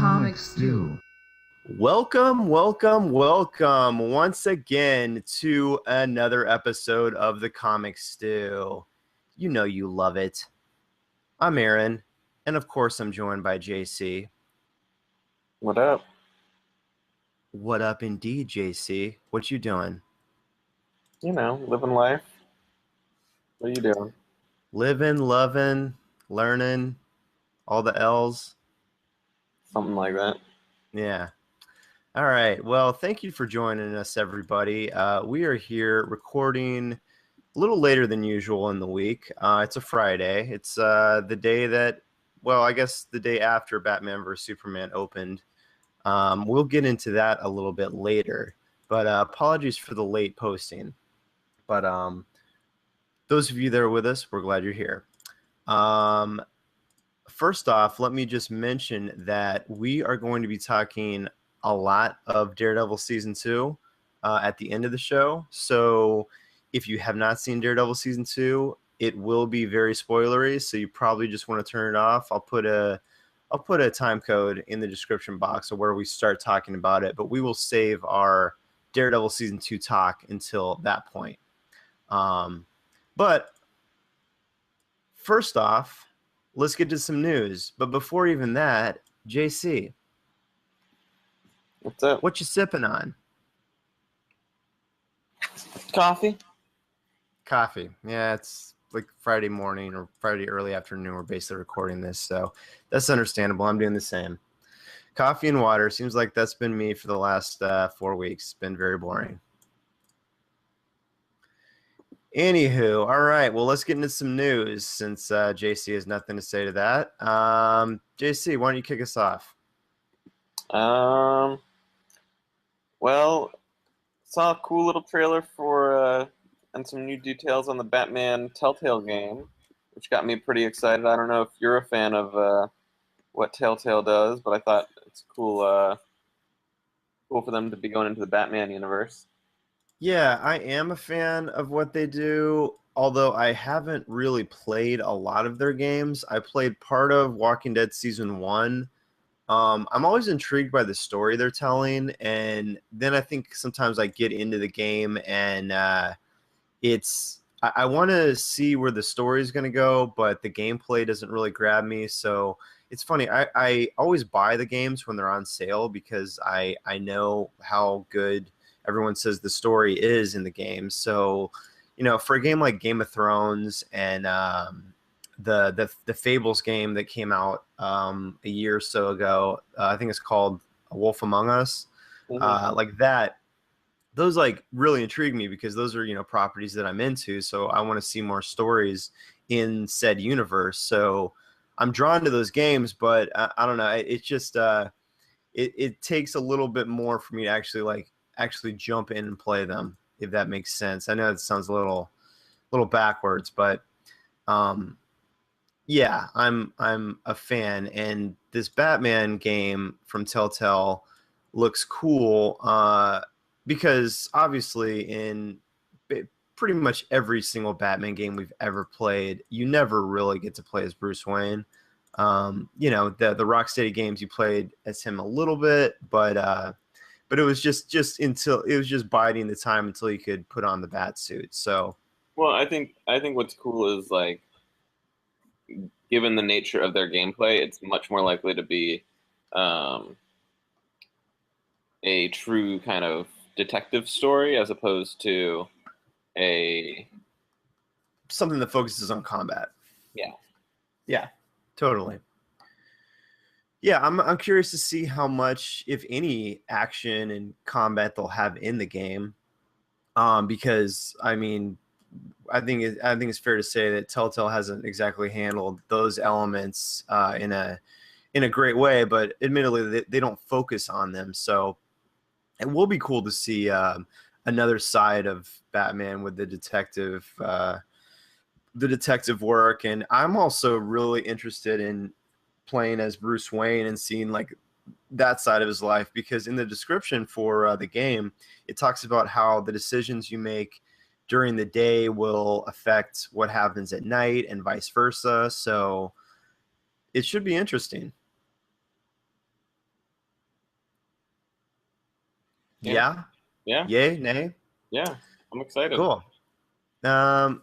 Comic Stew. Welcome once again to another episode of the Comic Stew. You know you love it. I'm Aaron, and of course I'm joined by JC. What up? What up indeed, JC? What you doing? You know, living life. What are you doing? Living, loving, learning, all the L's. Something like that. Yeah. All right. Well, thank you for joining us, everybody. We are here recording a little later than usual in the week. It's a Friday. It's the day that, well, I guess the day after Batman vs. Superman opened. We'll get into that a little bit later. But apologies for the late posting. But those of you that are with us, we're glad you're here. First off, let me just mention that we are going to be talking a lot of Daredevil Season 2 at the end of the show. So if you have not seen Daredevil Season 2, it will be very spoilery, so you probably just want to turn it off. I'll put a time code in the description box of where we start talking about it, but we will save our Daredevil Season 2 talk until that point. But first off, let's get to some news. But before even that, JC, What's up? what you sipping on? Coffee? Coffee. Yeah, it's like Friday morning or Friday early afternoon. We're basically recording this, so that's understandable. I'm doing the same. Coffee and water. Seems like that's been me for the last 4 weeks. It's been very boring. Anywho, all right. Well, let's get into some news since JC has nothing to say to that. JC, why don't you kick us off? Well, saw a cool little trailer for and some new details on the Batman Telltale game, which got me pretty excited. I don't know if you're a fan of what Telltale does, but I thought it's cool for them to be going into the Batman universe. Yeah, I am a fan of what they do, although I haven't really played a lot of their games. I played part of Walking Dead Season 1. I'm always intrigued by the story they're telling, and then I think sometimes I get into the game and I want to see where the story is going to go, but the gameplay doesn't really grab me. So it's funny. I always buy the games when they're on sale because I know how good everyone says the story is in the game. So, you know, for a game like Game of Thrones and the Fables game that came out a year or so ago, I think it's called A Wolf Among Us, like that. Those like really intrigue me because those are, you know, properties that I'm into. So I want to see more stories in said universe. So I'm drawn to those games, but I don't know. It's just it takes a little bit more for me to actually jump in and play them, if that makes sense. I know it sounds a little backwards, but yeah, I'm a fan, and this Batman game from Telltale looks cool because obviously in pretty much every single Batman game we've ever played, you never really get to play as Bruce Wayne. You know, the Rocksteady games you played as him a little bit, but it was just until it was just biding the time until you could put on the bat suit. So, well, I think what's cool is, like, given the nature of their gameplay, it's much more likely to be a true kind of detective story as opposed to something that focuses on combat. Yeah, totally. Yeah, I'm curious to see how much, if any, action and combat they'll have in the game, because I mean, I think it's fair to say that Telltale hasn't exactly handled those elements in a great way, but admittedly they don't focus on them. So it will be cool to see another side of Batman with the detective work, and I'm also really interested in playing as Bruce Wayne and seeing like that side of his life, because in the description for the game, it talks about how the decisions you make during the day will affect what happens at night and vice versa. So it should be interesting. Yeah. Yeah, Yay, nay? yeah. I'm excited. Cool. Um,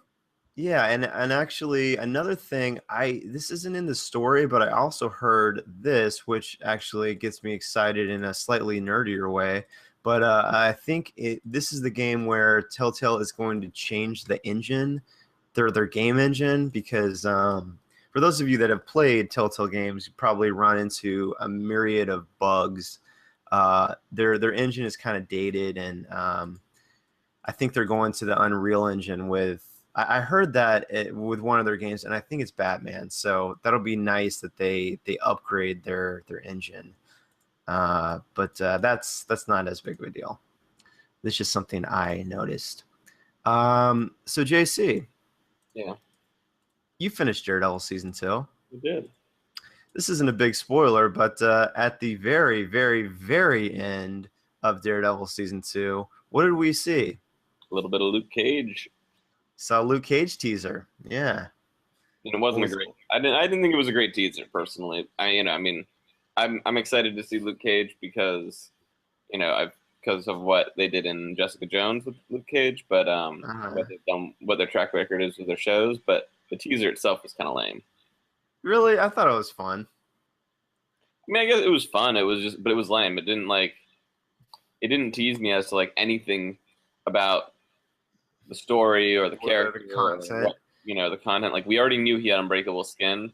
yeah, and actually another thing, this isn't in the story, but I also heard this, which actually gets me excited in a slightly nerdier way. But I think this is the game where Telltale is going to change the engine, their game engine, because for those of you that have played Telltale games, you probably run into a myriad of bugs. Their engine is kind of dated, and I think they're going to the Unreal Engine with. I heard that with one of their games, and I think it's Batman. So that'll be nice that they upgrade their engine. But that's not as big of a deal. It's just something I noticed. So JC, Yeah, you finished Daredevil season 2. we did. This isn't a big spoiler, but at the very, very, very end of Daredevil season 2, what did we see? A little bit of Luke Cage. Saw a Luke Cage teaser. Yeah. And it wasn't a great. I didn't think it was a great teaser personally. I mean, I'm excited to see Luke Cage because, because of what they did in Jessica Jones with Luke Cage, but what they've done, what their track record is with their shows. But the teaser itself was kind of lame. Really, I thought it was fun. I mean, I guess it was fun. It was just, but it was lame. It didn't tease me as to like anything about the story or the character the content. Or the content. Like we already knew he had unbreakable skin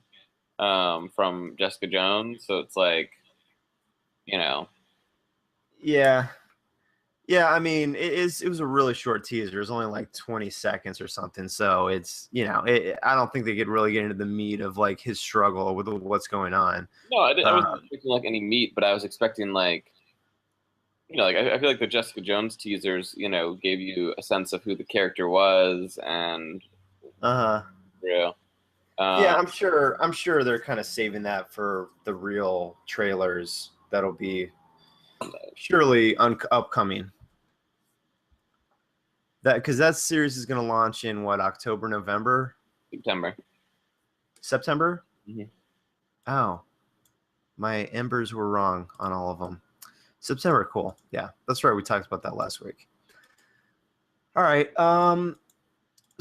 from Jessica Jones, so it's like, Yeah. Yeah, I mean, it was a really short teaser. It was only like 20 seconds or something. So it's, I don't think they could really get into the meat of like his struggle with what's going on. No, I wasn't expecting like any meat, but I was expecting like, like I feel like the Jessica Jones teasers, gave you a sense of who the character was and Yeah, I'm sure they're kind of saving that for the real trailers that'll be surely upcoming. Because that series is going to launch in what, October, November, September. Mm-hmm. Oh, my embers were wrong on all of them. September, cool. Yeah, that's right. We talked about that last week. All right.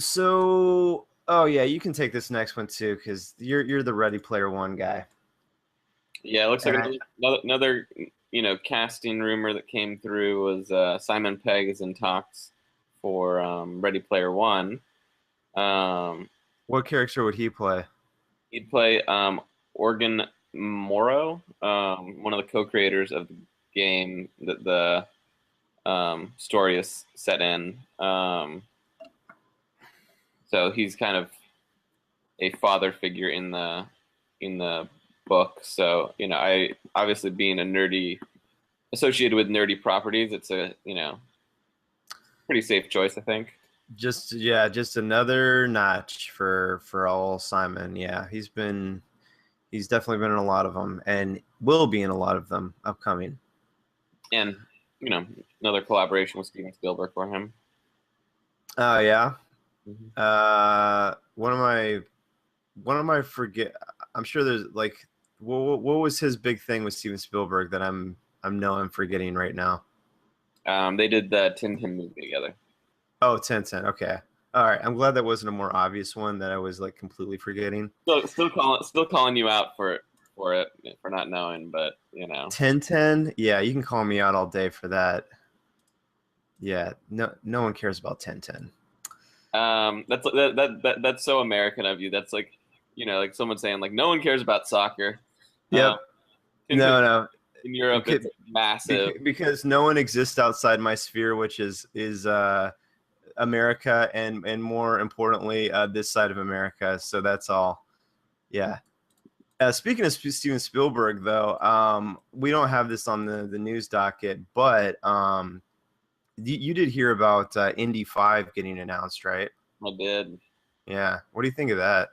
So, oh yeah, you can take this next one too, because you're the Ready Player One guy. Yeah, it looks like another casting rumor that came through was Simon Pegg is in talks for Ready Player One. What character would he play? He'd play Organ Morrow, one of the co-creators of the game that the story is set in. So he's kind of a father figure in the book. So I obviously being associated with nerdy properties, it's a pretty safe choice, I think. Just another notch for old Simon. Yeah, he's definitely been in a lot of them and will be in a lot of them upcoming. And another collaboration with Steven Spielberg for him. Oh yeah. Mm-hmm. One of my forget. I'm sure there's like, what was his big thing with Steven Spielberg that I'm forgetting right now? They did the Tintin movie together. Oh, Tintin. Okay. All right. I'm glad that wasn't a more obvious one that I was like completely forgetting. Still calling you out for it for not knowing, but Tintin. Yeah, you can call me out all day for that. Yeah. No one cares about Tintin. That's so American of you. That's like, like someone saying like no one cares about soccer. Yep. No. In Europe, it's massive because no one exists outside my sphere, which is America, and more importantly, this side of America. So that's all. Yeah. Speaking of Steven Spielberg, though, we don't have this on the news docket, but you did hear about Indy 5 getting announced, right? I did. Yeah. What do you think of that?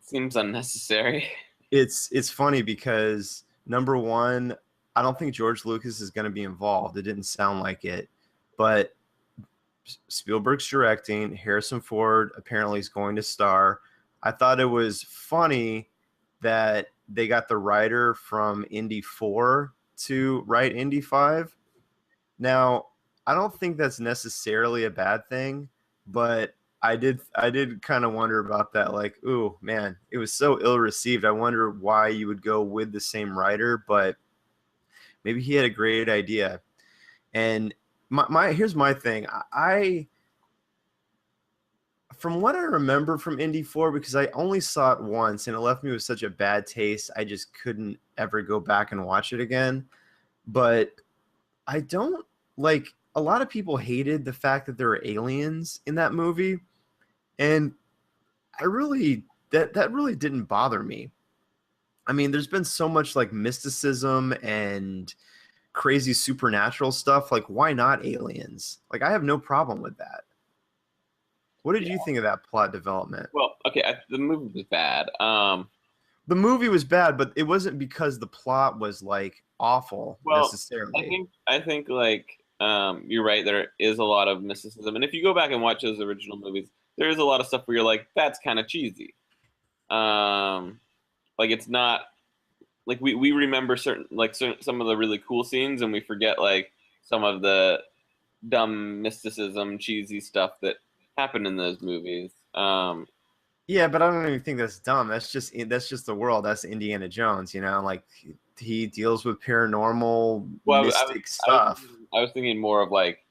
Seems unnecessary. It's funny because number one, I don't think George Lucas is going to be involved. It didn't sound like it, but Spielberg's directing. Harrison Ford apparently is going to star. I thought it was funny that they got the writer from Indy 4 to write Indy 5. Now, I don't think that's necessarily a bad thing, but I did kind of wonder about that. Like, ooh, man, it was so ill received. I wonder why you would go with the same writer, but maybe he had a great idea. And my here's my thing. I from what I remember from Indy 4, because I only saw it once and it left me with such a bad taste, I just couldn't ever go back and watch it again. But I don't like a lot of people hated the fact that there were aliens in that movie, and I really that really didn't bother me. I mean, there's been so much like mysticism and crazy supernatural stuff. Like, why not aliens? Like, I have no problem with that. What did you think of that plot development? Well, okay, the movie was bad. The movie was bad, but it wasn't because the plot was like awful Well, necessarily. I think like you're right. There is a lot of mysticism, and if you go back and watch those original movies, there is a lot of stuff where you're like, that's kind of cheesy. Like it's not like we remember certain some of the really cool scenes, and we forget like some of the dumb mysticism, cheesy stuff that happened in those movies. Yeah, but I don't even think that's dumb. That's just the world. That's Indiana Jones, Like he deals with paranormal, Well, mystic stuff. I was thinking more of like,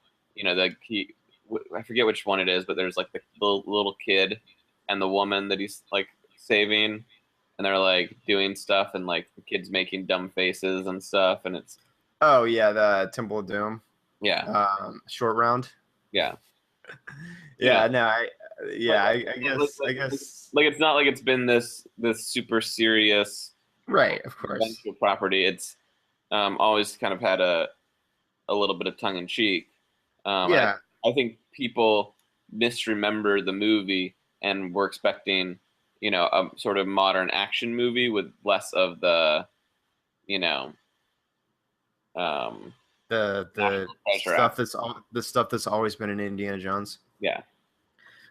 I forget which one it is, but there's like the little kid and the woman that he's like saving, and they're like doing stuff, and like the kid's making dumb faces and stuff, and it's Oh yeah, the Temple of Doom, yeah, short round. yeah, you know, Yeah, no, like, I guess, like it's not like it's been this super serious right, of course. intellectual property. It's always kind of had a little bit of tongue in cheek. Yeah, I think people misremember the movie and were expecting, a sort of modern action movie with less of the, you know, um, the national treasure act. the stuff that's always been in Indiana Jones. Yeah,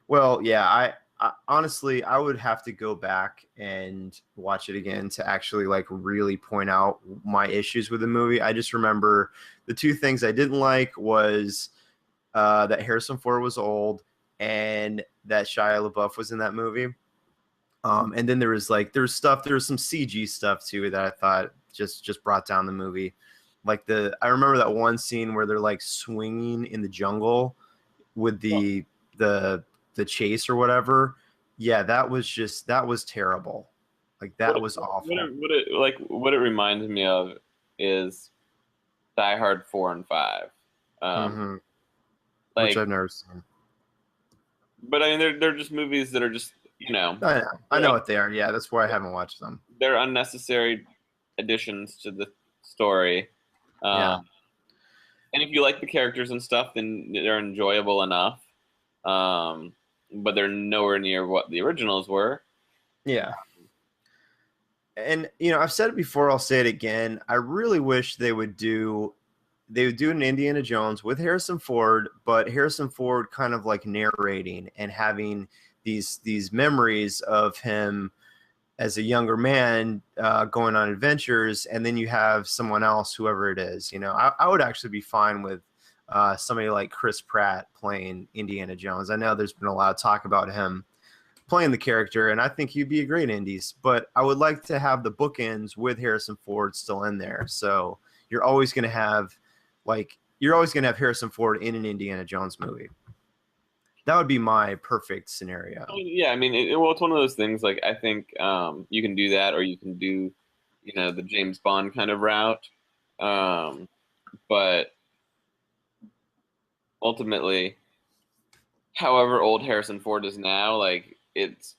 Well, yeah, I honestly I would have to go back and watch it again to actually like really point out my issues with the movie. I just remember the two things I didn't like was that Harrison Ford was old and that Shia LaBeouf was in that movie. And then there was some CG stuff too that I thought just brought down the movie. Like I remember that one scene where they're like swinging in the jungle with the the chase or whatever. Yeah, that was terrible. Like that was awful. what it reminds me of is Die Hard 4 and 5. Um, Hmm. Which like, I've never seen. but I mean, they're just movies that are just I know what they are. Yeah, that's why I haven't watched them. they're unnecessary additions to the story. Yeah, Um, and if you like the characters and stuff, then they're enjoyable enough. But they're nowhere near what the originals were. yeah. And I've said it before. I'll say it again. I really wish they would do an Indiana Jones with Harrison Ford, but Harrison Ford kind of like narrating and having these memories of him as a younger man going on adventures, and then you have someone else, whoever it is. I would actually be fine with somebody like Chris Pratt playing Indiana Jones. I know there's been a lot of talk about him playing the character, and I think he'd be a great Indies, but I would like to have the bookends with Harrison Ford still in there. So you're always going to have Harrison Ford in an Indiana Jones movie. That would be my perfect scenario. Yeah, I mean, well, it's one of those things. Like, I think you can do that, or you can do, the James Bond kind of route. But ultimately, however old Harrison Ford is now, like it's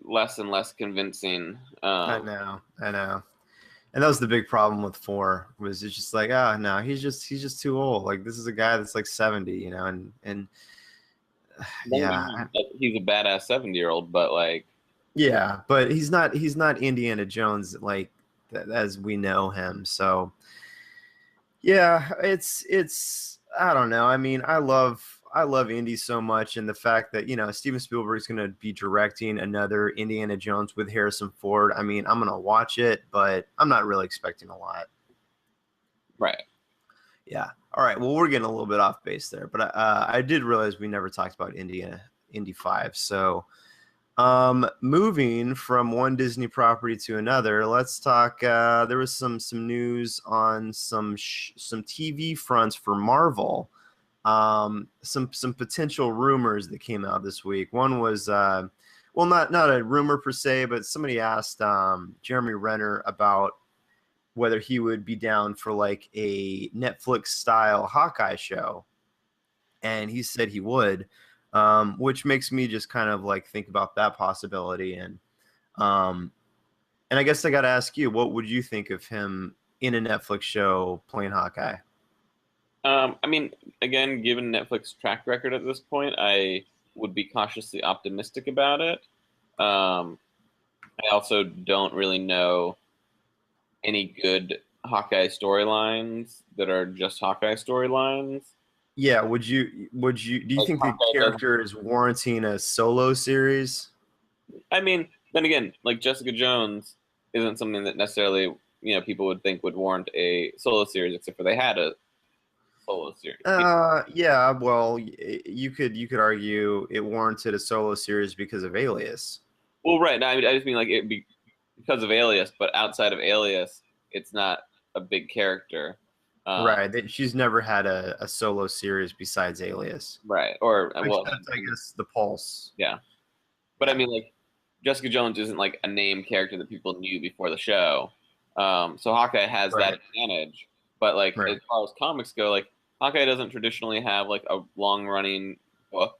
less and less convincing. I know. And that was the big problem with 4 was it's just like, oh no, he's just too old. Like this is a guy that's like 70, and yeah, He's a badass 70-year-old, but like, yeah, but he's not Indiana Jones like as we know him. So yeah, it's I don't know. I mean, I love Indy so much, and the fact that Steven Spielberg is going to be directing another Indiana Jones with Harrison Ford. I mean, I'm going to watch it, but I'm not really expecting a lot. right. Yeah. All right. Well, we're getting a little bit off base there, but I did realize we never talked about Indy 5. So, moving from one Disney property to another, let's talk. There was some news on some TV fronts for Marvel. Some potential rumors that came out this week. One was well, not a rumor per se, but somebody asked Jeremy Renner about whether he would be down for like a Netflix style Hawkeye show, and he said he would, which makes me just kind of like think about that possibility. Um, and I guess I got to ask you, what would you think of him in a Netflix show playing Hawkeye? I mean, again, given Netflix track record at this point, I would be cautiously optimistic about it. I also don't really know any good Hawkeye storylines that are just Hawkeye storylines. Yeah, would you do you Like think the Hawkeye doesn't. character is warranting a solo series? I mean, then again, like Jessica Jones isn't something that necessarily people would think would warrant a solo series, except for they had a solo series. Yeah, well, you could argue it warranted a solo series because of Alias. Well, right. No, I just mean like it'd be because of Alias, but outside of Alias, it's not a big character. Right, that she's never had a solo series besides Alias, Right. Or well, except I guess the Pulse. yeah. But I Yeah, mean, like Jessica Jones isn't like a name character that people knew before the show. So Hawkeye has that right, advantage. But like right. as far as comics go, like Hawkeye doesn't traditionally have like a long running book.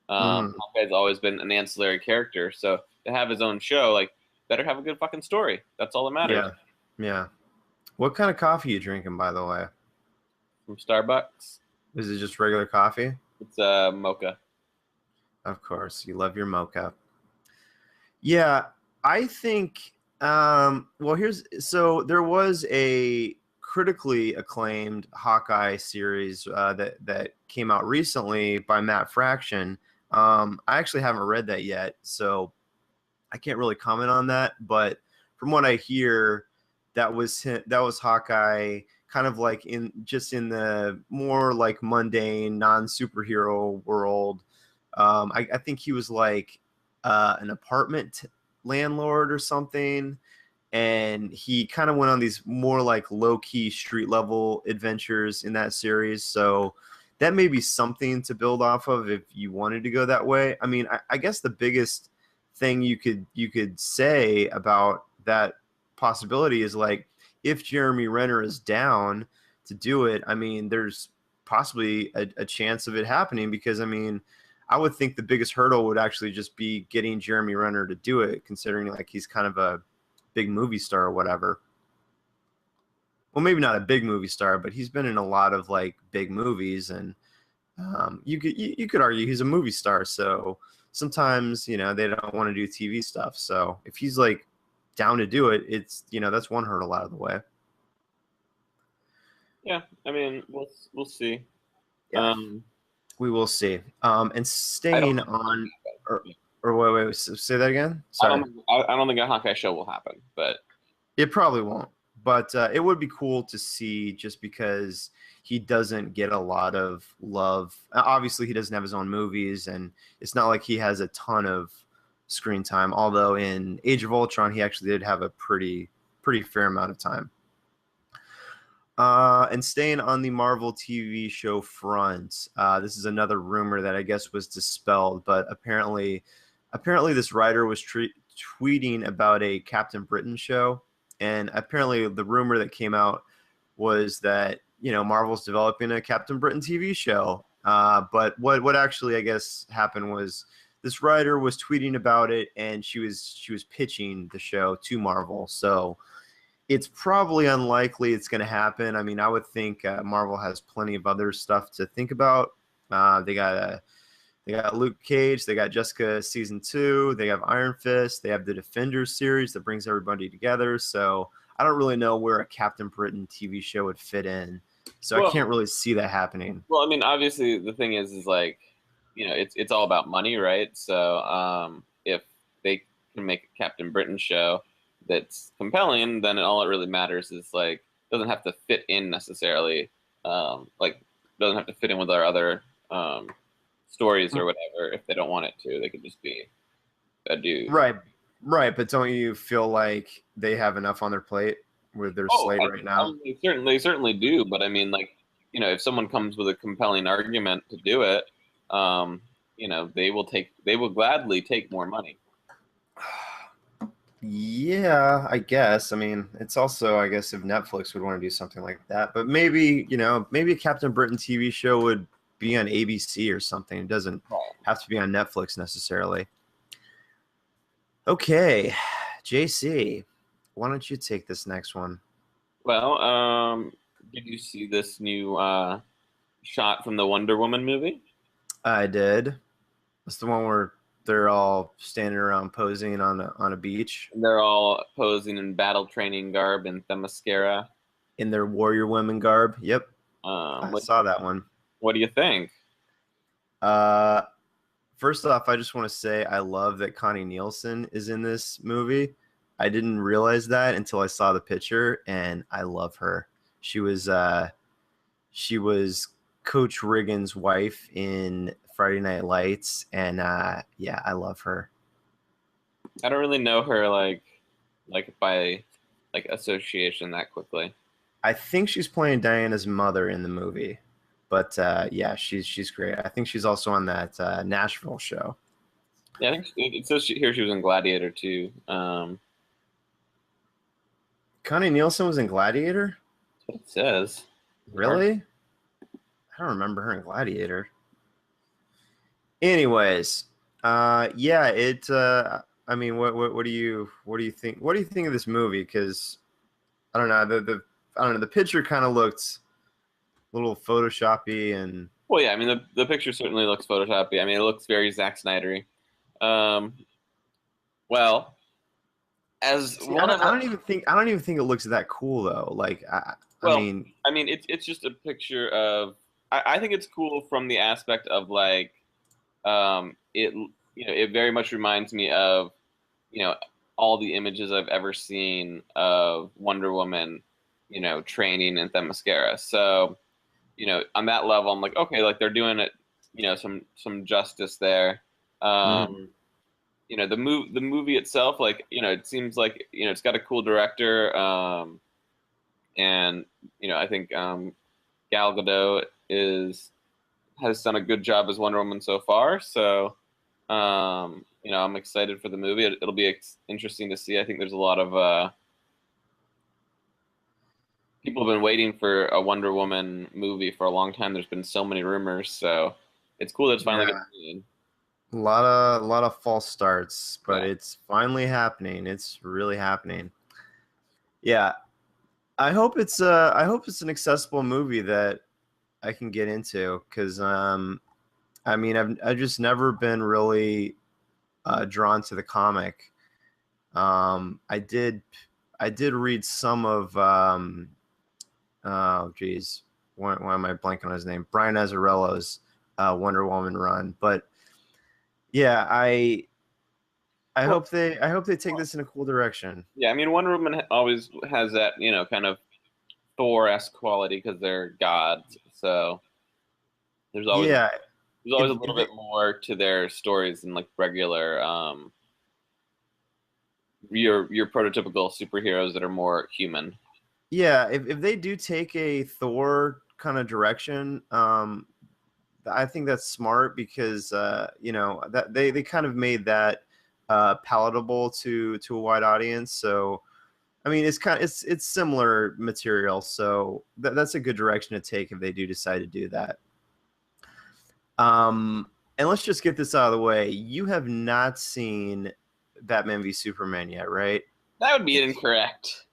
Hmm. Hawkeye's always been an ancillary character, so to have his own show, like better have a good fucking story. That's all that matters. Yeah, yeah. What kind of coffee you drinking, by the way? From Starbucks, Is it just regular coffee? it's mocha. Of course, you love your mocha. Yeah, I think. Well, here's so there was a critically acclaimed Hawkeye series that came out recently by Matt Fraction. I actually haven't read that yet, so I can't really comment on that. But from what I hear, that was Hawkeye, kind of like in the more like mundane, non superhero world. I think he was like an apartment landlord or something, and he kind of went on these more like low key street level adventures in that series. So that may be something to build off of if you wanted to go that way. I mean, I guess the biggest thing you could say about that possibility is like if Jeremy Renner is down to do it, I mean, there's possibly a chance of it happening because I mean, I would think the biggest hurdle would actually just be getting Jeremy Renner to do it, considering like he's kind of a big movie star or whatever. Well, maybe not a big movie star, but he's been in a lot of like big movies, and you could argue he's a movie star. So sometimes they don't want to do TV stuff. So if he's like down to do it, it's that's one hurdle out of the way. Yeah, I mean, we'll see. Yeah, Um, we will see. And I don't staying think on, or wait, say that again. I Sorry. don't I don't think a Hawkeye show will happen, but It probably won't, but it would be cool to see just because he doesn't get a lot of love. Obviously, he doesn't have his own movies, and it's not like he has a ton of screen time. Although in Age of Ultron, he actually did have a pretty fair amount of time. And staying on the Marvel TV show front, this is another rumor that I guess was dispelled, but apparently this writer was tweeting about a Captain Britain show, and apparently the rumor that came out was that Marvel's developing a Captain Britain TV show. But what actually I guess happened was this writer was tweeting about it, and she was pitching the show to Marvel. So it's probably unlikely it's going to happen. I mean, I would think Marvel has plenty of other stuff to think about. They got Luke Cage, they got Jessica season 2, they have Iron Fist, they have the Defenders series that brings everybody together. So I don't really know where a Captain Britain TV show would fit in. So I well, can't really see that happening. well, I mean, obviously the thing is like, it's all about money, right? So if they can make a Captain Britain show that's compelling, then all it really matters is like doesn't have to fit in necessarily Like doesn't have to fit in with our other stories or whatever. If they don't want it to, they could just be a dude. Right, right. But don't you feel like they have enough on their plate with their Oh, slate right now? they certainly do. But I mean, like, if someone comes with a compelling argument to do it, um, they will gladly take more money. Yeah, I guess. I mean, it's also, I guess, if Netflix would want to do something like that. But maybe, maybe a Captain Britain TV show would be on ABC or something. It doesn't have to be on Netflix necessarily. Okay, JC, why don't you take this next one? Well, did you see this new shot from the Wonder Woman movie? I did. It's the one where they're all standing around posing on a beach They're all posing in battle training garb and Themyscira. in their warrior women garb. Yep, I What saw that one. what do you think? Uh, First off, I just want to say I love that Connie Nielsen is in this movie. I didn't realize that until I saw the picture, and I love her. She was Coach Riggins' wife in Friday Night Lights, and yeah, I love her. I don't really know her like by like association that quickly. I think she's playing Diana's mother in the movie, but yeah, she's great. I think she's also on that Nashville show. Yeah, I think it says here she was in Gladiator too. Connie Nielsen was in Gladiator? That's what it says. Really? I don't remember her in Gladiator. Anyways, yeah, it. I mean, what do you think? What do you think of this movie? Because I don't know I don't know, the picture kind of looked a little photoshoppy and Well, yeah, I mean the picture certainly looks photoshoppy. I mean it looks very Zack Snydery. Um, well, as see, one of the I don't even think it looks that cool though. Like I well, mean, I mean it's just a picture of. I think it's cool from the aspect of like it it very much reminds me of you know all the images I've ever seen of Wonder Woman, training in Themyscira. So on that level, I'm like, okay, like they're doing it, some justice there. Um, mhm. the movie itself, like, it seems like, it's got a cool director, and I think Gal Gadot has done a good job as Wonder Woman so far. So, I'm excited for the movie. It'll be interesting to see. I think there's a lot of people have been waiting for a Wonder Woman movie for a long time. There's been so many rumors, so it's cool that it's finally Yeah, getting made. a lot of false starts, but Yeah, it's finally happening. It's really happening. Yeah, I hope it's an accessible movie that I can get into because I mean I've just never been really drawn to the comic. I did read some of oh geez, why am I blanking on his name? Brian Azzarello's Wonder Woman run, but yeah, well, I hope they take this in a cool direction. yeah. I mean, Wonder Woman always has that kind of Thor-esque quality because they're gods. So there's always Yeah, there's always if, a little if they, bit more to their stories than like regular your prototypical superheroes that are more human. yeah, if they do take a Thor kind of direction, I think that's smart because that they kind of made that palatable to a wide audience. So I mean, it's similar material, so that's a good direction to take if they do decide to do that. And let's just get this out of the way. You have not seen Batman v Superman yet, right? That would be incorrect.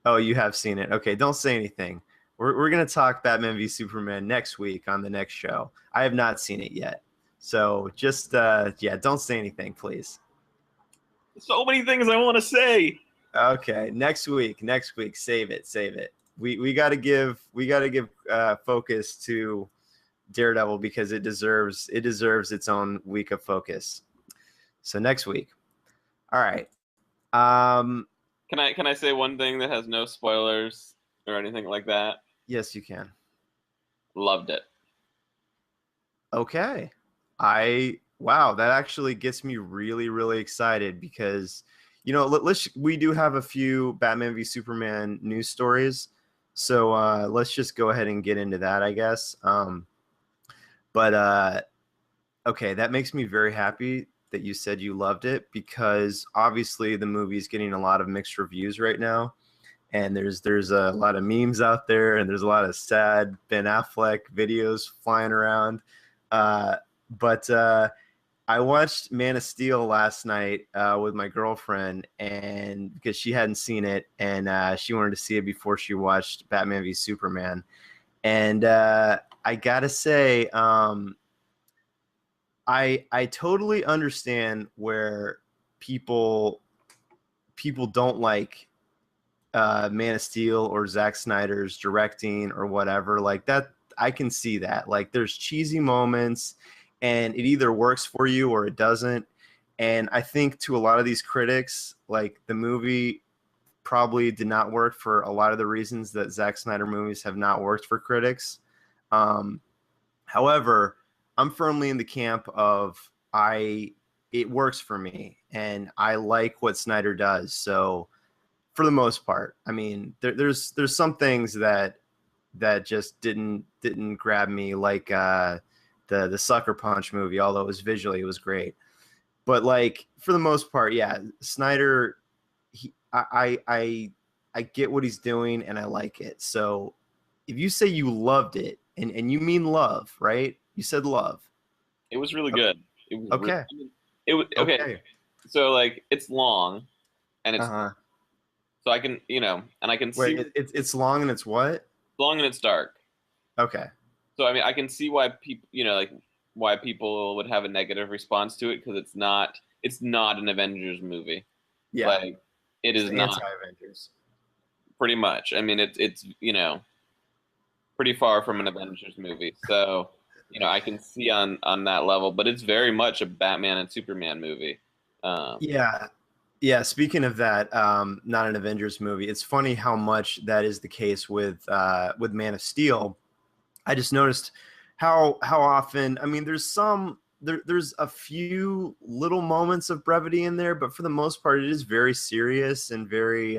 Oh, you have seen it. Okay, don't say anything. We're gonna talk Batman v Superman next week on the next show. I have not seen it yet, so just yeah, don't say anything, please. So many things I want to say. Okay, next week, save it, save it. We gotta give focus to Daredevil because it deserves its own week of focus. So next week, all right. Um, Can I say one thing that has no spoilers or anything like that? yes, you can. Loved it. Okay. Wow, that actually gets me really, really excited because, we do have a few Batman v Superman news stories. So let's just go ahead and get into that, I guess. But okay, that makes me very happy that you said you loved it because obviously the movie is getting a lot of mixed reviews right now. And there's a lot of memes out there, and there's a lot of sad Ben Affleck videos flying around. But I watched Man of Steel last night with my girlfriend, and because she hadn't seen it, and she wanted to see it before she watched Batman v Superman. And I gotta say, I totally understand where people people don't like Man of Steel or Zack Snyder's directing or whatever. Like that, I can see that. Like there's cheesy moments, and it either works for you or it doesn't. And I think to a lot of these critics, like the movie probably did not work for a lot of the reasons that Zack Snyder movies have not worked for critics. Um, However, I'm firmly in the camp of it works for me, and I like what Snyder does. So for the most part, I mean, there's some things that just didn't grab me, like the Sucker Punch movie, although it was great. But like for the most part, yeah, Snyder, I get what he's doing and I like it. So if you say you loved it, and you mean love, right? You said love. It was really good. It was really, Okay. I mean, it was okay. Okay. So like it's long, and it's Uh-huh. so I can and I can see Wait, it's long and it's what? long and it's dark. Okay. So I mean, I can see why people, like why people would have a negative response to it because it's not an Avengers movie. Yeah. Like it It's is the not anti-Avengers. pretty much. I mean, it's pretty far from an Avengers movie. So I can see on that level, but it's very much a Batman and Superman movie. Um, Yeah. Yeah, speaking of that, not an Avengers movie. It's funny how much that is the case with Man of Steel. I just noticed how often. I mean, there's a few little moments of brevity in there, but for the most part, it is very serious and very.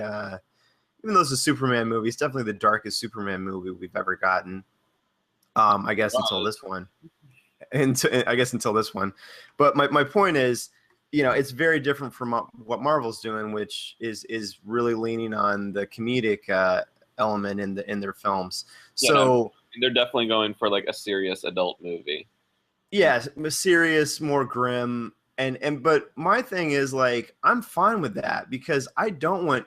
Even though it's a Superman movie, it's definitely the darkest Superman movie we've ever gotten. I guess until this one. I guess until this one. But my point is, it's very different from what Marvel's doing, which is really leaning on the comedic element in their films. yeah, no, So they're definitely going for like a serious adult movie. yeah, serious, more grim, and but my thing is like I'm fine with that because I don't want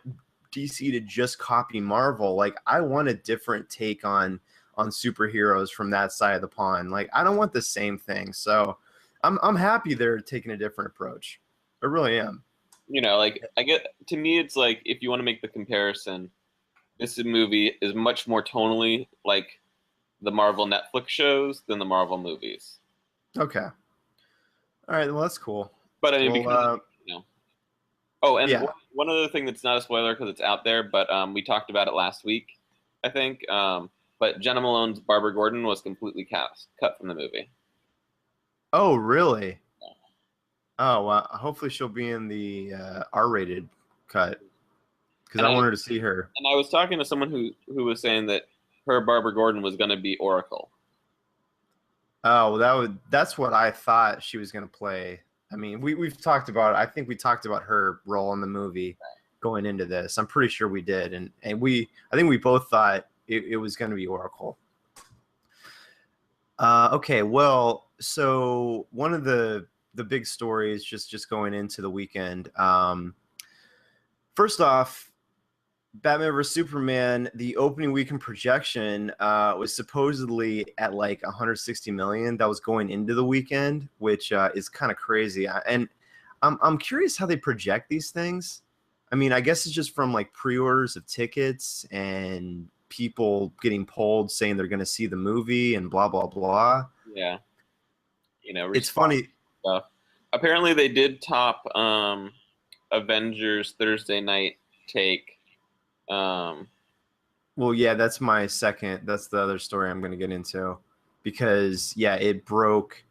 DC to just copy Marvel. Like I want a different take on superheroes from that side of the pond. Like I don't want the same thing. So I'm happy they're taking a different approach. I really am. Like I get to me, it's like if you want to make the comparison, this movie is much more tonally like the Marvel Netflix shows than the Marvel movies. Okay. All right. Well, that's cool. But I mean, Well, because oh, and yeah. one other thing that's not a spoiler because it's out there, but we talked about it last week, I think. But Jenna Malone's Barbara Gordon was completely cut from the movie. Oh, really? Oh, well, hopefully she'll be in the R-rated cut because And I I wanted to see her. and I was talking to someone who was saying that her Barbara Gordon was going to be Oracle. Oh, well, that's what I thought she was going to play. I mean, we've talked about. I think we talked about her role in the movie going into this. I'm pretty sure we did, and I think we both thought it was going to be Oracle. Okay, well, so one of the big stories just going into the weekend. First off, Batman vs Superman, the opening weekend projection was supposedly at like 160 million. That was going into the weekend, which is kind of crazy. And I'm curious how they project these things. I mean, I guess it's just from like pre-orders of tickets and people getting polled saying they're going to see the movie and blah blah blah. Yeah, It's response funny. stuff. Apparently, they did top Avengers Thursday night take. Um, Well, yeah, that's my second. That's the other story I'm going to get into because yeah, it broke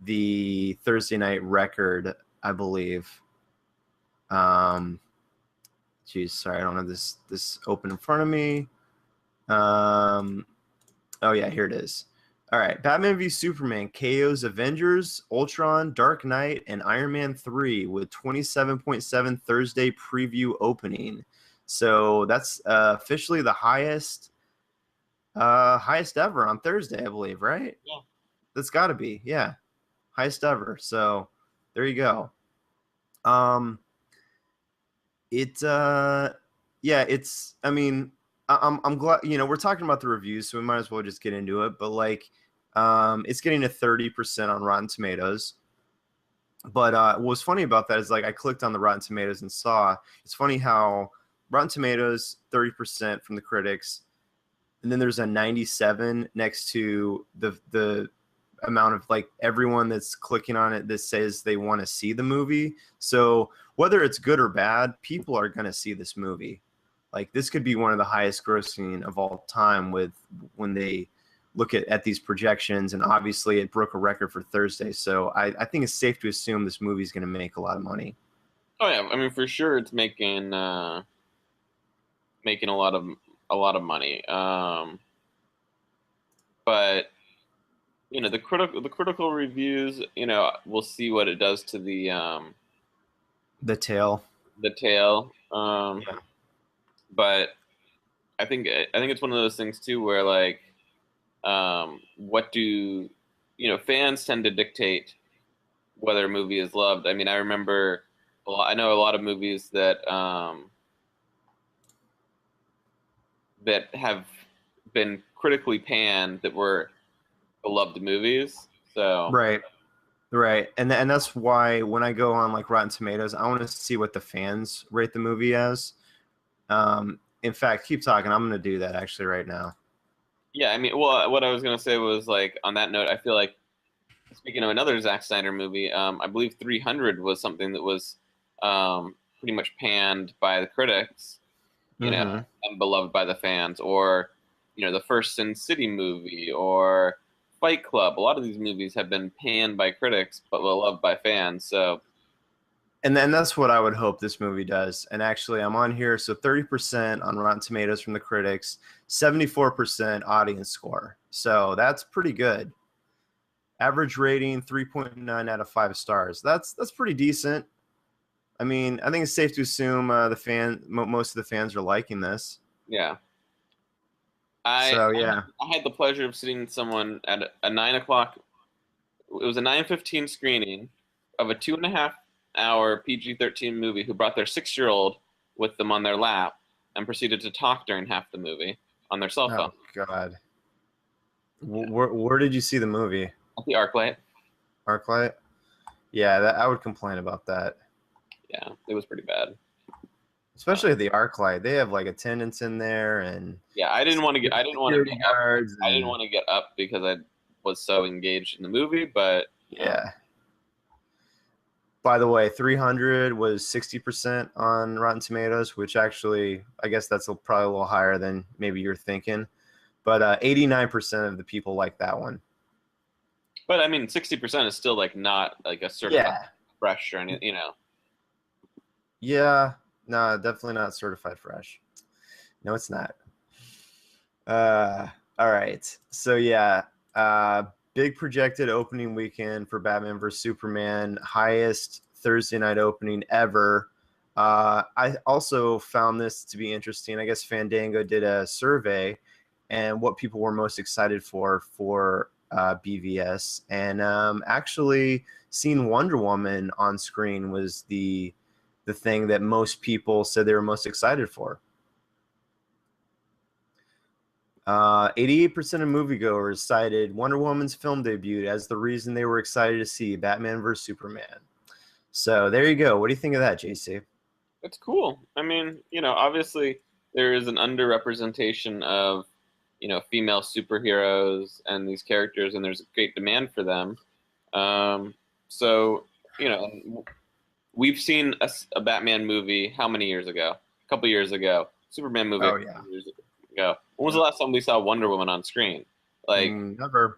the Thursday night record, I believe. Um, geez, sorry, I don't have this open in front of me. Um, oh yeah, here it is. All right, Batman v Superman KOs Avengers, Ultron, Dark Knight, and Iron Man 3 with 27.7 Thursday preview opening. So that's officially the highest ever on Thursday, I believe, right? Yeah. That's got to be, yeah, highest ever. So there you go. Um, it yeah, it's I mean, I'm glad, we're talking about the reviews, so we might as well just get into it. But like, it's getting a 30% on Rotten Tomatoes. But what was funny about that is like I clicked on the Rotten Tomatoes and saw it's funny how Rotten Tomatoes 30% from the critics, and then there's a 97 next to the amount of like everyone that's clicking on it that says they want to see the movie. So whether it's good or bad, people are going to see this movie. Like this could be one of the highest grossing of all time with when they look at these projections, and obviously it broke a record for Thursday. So I think it's safe to assume this movie is going to make a lot of money. Oh yeah, I mean for sure it's making a lot of money. But the critical reviews, we'll see what it does to The Tale. the tail. Yeah. But I think it's one of those things too where like what do fans tend to dictate whether a movie is loved. I mean, I remember I know a lot of movies that have been critically panned that were beloved movies. So Right. Right. And that's why when I go on like Rotten Tomatoes, I want to see what the fans rate the movie as. In fact, keep talking. I'm going to do that actually right now. yeah, I mean, well, what I was gonna say was like on that note, I feel like speaking of another Zack Snyder movie, I believe 300 was something that was pretty much panned by the critics, Hmm. and beloved by the fans, or the first Sin City movie or Fight Club. A lot of these movies have been panned by critics but beloved by fans. So And then that's what I would hope this movie does. And actually, I'm on here. So 30% on Rotten Tomatoes from the critics, 74% audience score. So that's pretty good. Average rating 3.9 out of 5 stars. That's pretty decent. I mean, I think it's safe to assume most of the fans are liking this. yeah, I So yeah, I had the pleasure of seeing someone at a 9 o'clock. It was a 9:15 screening of a 2.5 hour PG-13 movie who brought their 6-year-old with them on their lap and proceeded to talk during half the movie on their cell phone. oh god, Yeah. where did you see the movie? At the ArcLight. ArcLight. Yeah, I would complain about that, Yeah, it was pretty bad. especially at the ArcLight. They have like attendants in there and Yeah, I didn't want to get. I didn't want to security get up. guards, I didn't and want to get up because I was so engaged in the movie. But yeah. By the way, 300 was 60% on Rotten Tomatoes, which actually, I guess that's probably a little higher than maybe you're thinking. But 89% of the people like that one. I mean, 60% is still like not like a certified Yeah. fresh or anything. Yeah. No, definitely not certified fresh. No, it's not. Uh, all right. So yeah, big projected opening weekend for Batman vs Superman, highest Thursday night opening ever. I also found this to be interesting. I guess Fandango did a survey and what people were most excited for BVS, and actually seeing Wonder Woman on screen was the thing that most people said they were most excited for. 88% of moviegoers cited Wonder Woman's film debut as the reason they were excited to see Batman vs Superman. So there you go. What do you think of that, JC? It's cool. I mean, obviously there is an underrepresentation of female superheroes and these characters, and there's a great demand for them. So we've seen a Batman movie how many years ago? A couple years ago. Superman movie. Oh yeah, ago. When was the last time we saw Wonder Woman on screen? Like, never.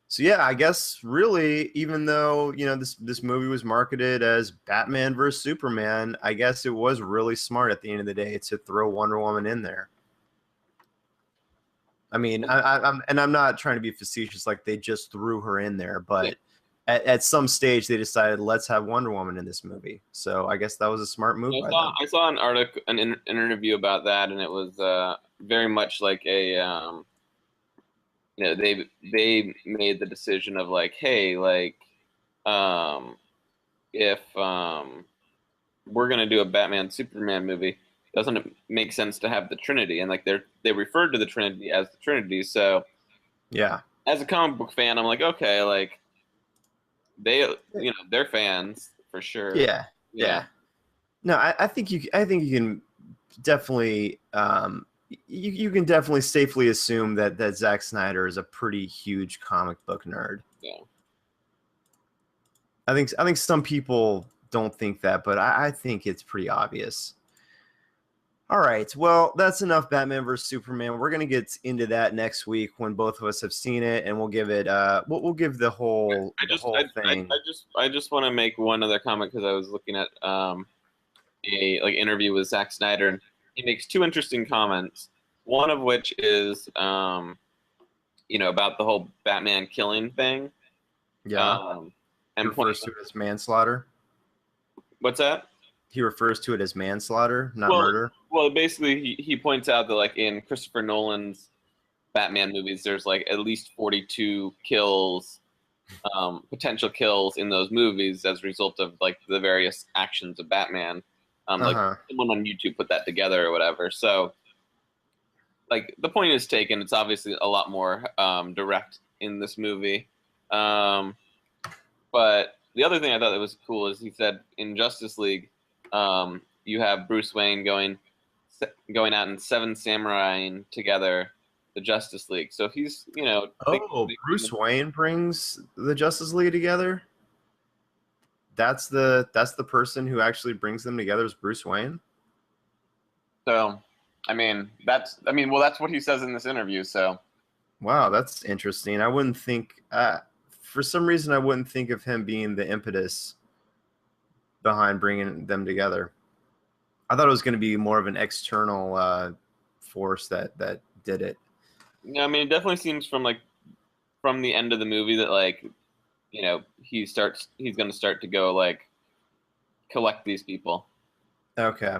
So yeah, I guess really, even though this movie was marketed as Batman versus Superman, I guess it was really smart at the end of the day to throw Wonder Woman in there. I mean, I'm not trying to be facetious, like they just threw her in there, but at some stage they decided let's have Wonder Woman in this movie. So I guess that was a smart move by them. I saw an article, an interview about that, and it was very much like a they made the decision of like, hey, like if we're gonna do a Batman Superman movie, doesn't it make sense to have the Trinity? And like they referred to the Trinity as the Trinity. So yeah, as a comic book fan, I'm like, okay, like they're fans for sure. Yeah. No, I think you can definitely you can definitely safely assume that Zack Snyder is a pretty huge comic book nerd. Yeah. I think some people don't think that, but I think it's pretty obvious. All right, well, that's enough Batman vs Superman. We're gonna get into that next week when both of us have seen it, and we'll give it we'll give the whole thing. I just want to make one other comment because I was looking at a interview with Zack Snyder, and he makes two interesting comments. One of which is about the whole Batman killing thing. Yeah. And refers to it as manslaughter. What's that? He refers to it as manslaughter, not murder. Well, basically, he points out that like in Christopher Nolan's Batman movies, there's like at least 42 kills, potential kills in those movies as a result of like the various actions of Batman. Like someone on YouTube put that together or whatever. So, like the point is taken. It's obviously a lot more direct in this movie. But the other thing I thought that was cool is he said in Justice League, you have Bruce Wayne going out and Seven Samurai together the Justice League. So if he's Bruce Wayne brings the Justice League together. That's the person who actually brings them together is Bruce Wayne. So, that's what he says in this interview. So, wow, that's interesting. I wouldn't think, for some reason, I wouldn't think of him being the impetus behind bringing them together. I thought it was going to be more of an external force that did it. Yeah, it definitely seems from the end of the movie that he's going to start to go like collect these people. Okay.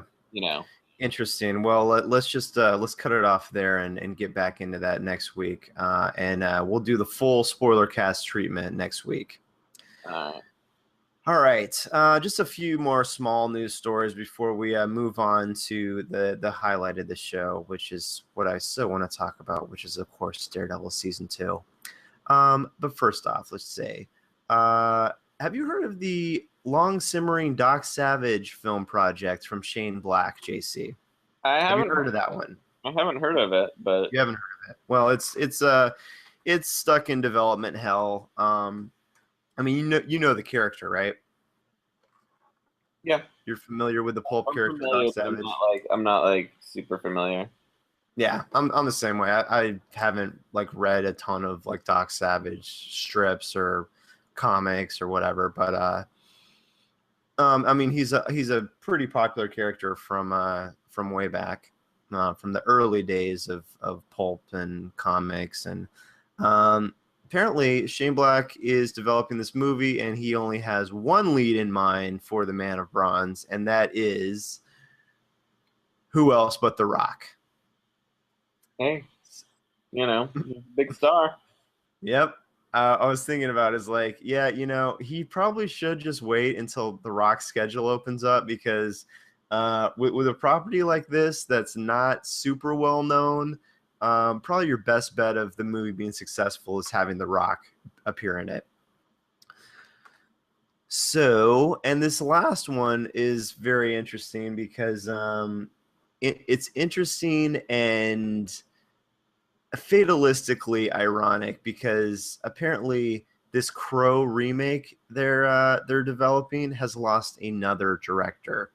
Interesting. Well, let's cut it off there and get back into that next week. And we'll do the full spoiler cast treatment next week. All right. Just a few more small news stories before we move on to the highlight of the show, which is what I still want to talk about, which is, of course, Daredevil Season 2. But first off, let's say, have you heard of the long-simmering Doc Savage film project from Shane Black, JC? I haven't heard of that one. I haven't heard of it, but you haven't heard of it. Well, it's stuck in development hell. You know the character, right? Yeah. You're familiar with the pulp character, Doc Savage? I'm not super familiar. Yeah, I'm the same way. I haven't read a ton of Doc Savage strips or comics or whatever, but he's a pretty popular character from way back, from the early days of pulp and comics, and apparently Shane Black is developing this movie, and he only has one lead in mind for the Man of Bronze, and that is who else but The Rock. Hey, big star. Yep. I was thinking about it, he probably should just wait until The Rock's schedule opens up, because with a property like this that's not super well known, probably your best bet of the movie being successful is having The Rock appear in it. So, and this last one is very interesting because it's interesting and fatalistically ironic, because apparently this Crow remake they're developing has lost another director.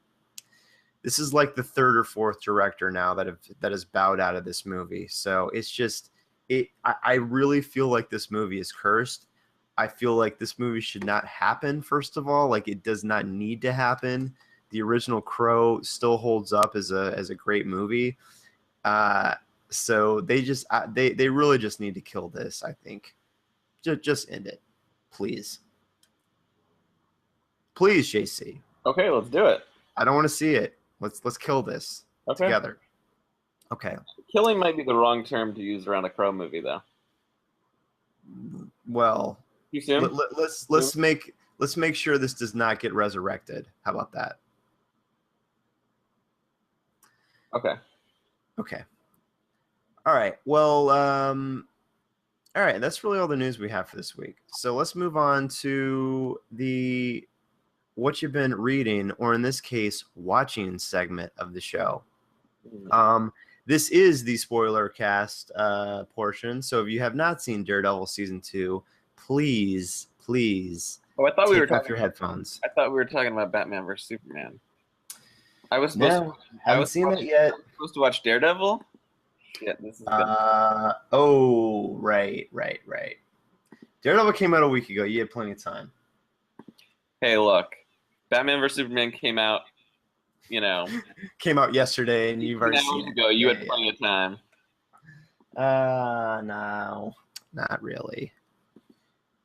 this is like the third or fourth director now that has bowed out of this movie. So it's just I really feel like this movie is cursed. I feel like this movie should not happen, first of all. Like, it does not need to happen. The original Crow still holds up as a great movie. So they really just need to kill this, I think. Just end it. Please. Please, JC. Okay, let's do it. I don't want to see it. Let's kill this together. Okay. Killing might be the wrong term to use around a Crow movie, though. Well, too soon? Let's make sure this does not get resurrected. How about that? Okay. Okay. All right. Well, all right. That's really all the news we have for this week. So let's move on to the what you've been reading, or in this case, watching segment of the show. This is the spoiler cast portion. So if you have not seen Daredevil season 2, please I thought we were take off talking your headphones. I thought we were talking about Batman vs Superman. I was haven't seen that yet. I was supposed to watch Daredevil. Yeah, this is good. Oh, right. Daredevil came out a week ago. You had plenty of time. Hey, look, Batman vs Superman came out. Came out yesterday, and you've already seen it. Ago, you had plenty of time. No, not really.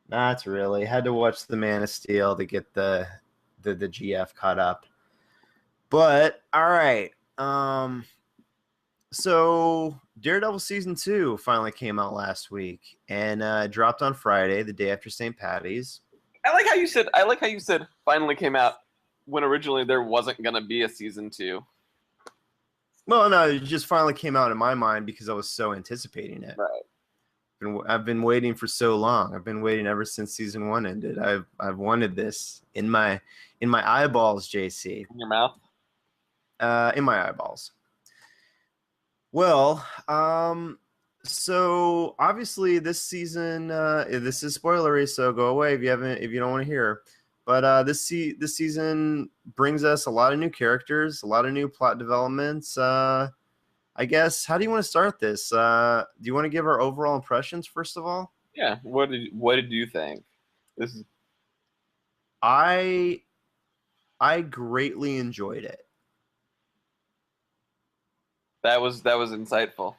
Not really. Had to watch the Man of Steel to get the GF caught up. But all right. So Daredevil season 2 finally came out last week and dropped on Friday, the day after St. Patty's. I like how you said finally came out when originally there wasn't gonna be a season 2. Well, no, it just finally came out in my mind because I was so anticipating it. Right. I've been waiting for so long. I've been waiting ever since season 1 ended. I've wanted this in my eyeballs, JC. In your mouth? In my eyeballs. Well, so obviously this season, this is spoilery, so go away if you don't want to hear. But this season brings us a lot of new characters, a lot of new plot developments. I guess, how do you want to start this? Do you want to give our overall impressions first of all? Yeah. What did you think? I greatly enjoyed it. That was insightful.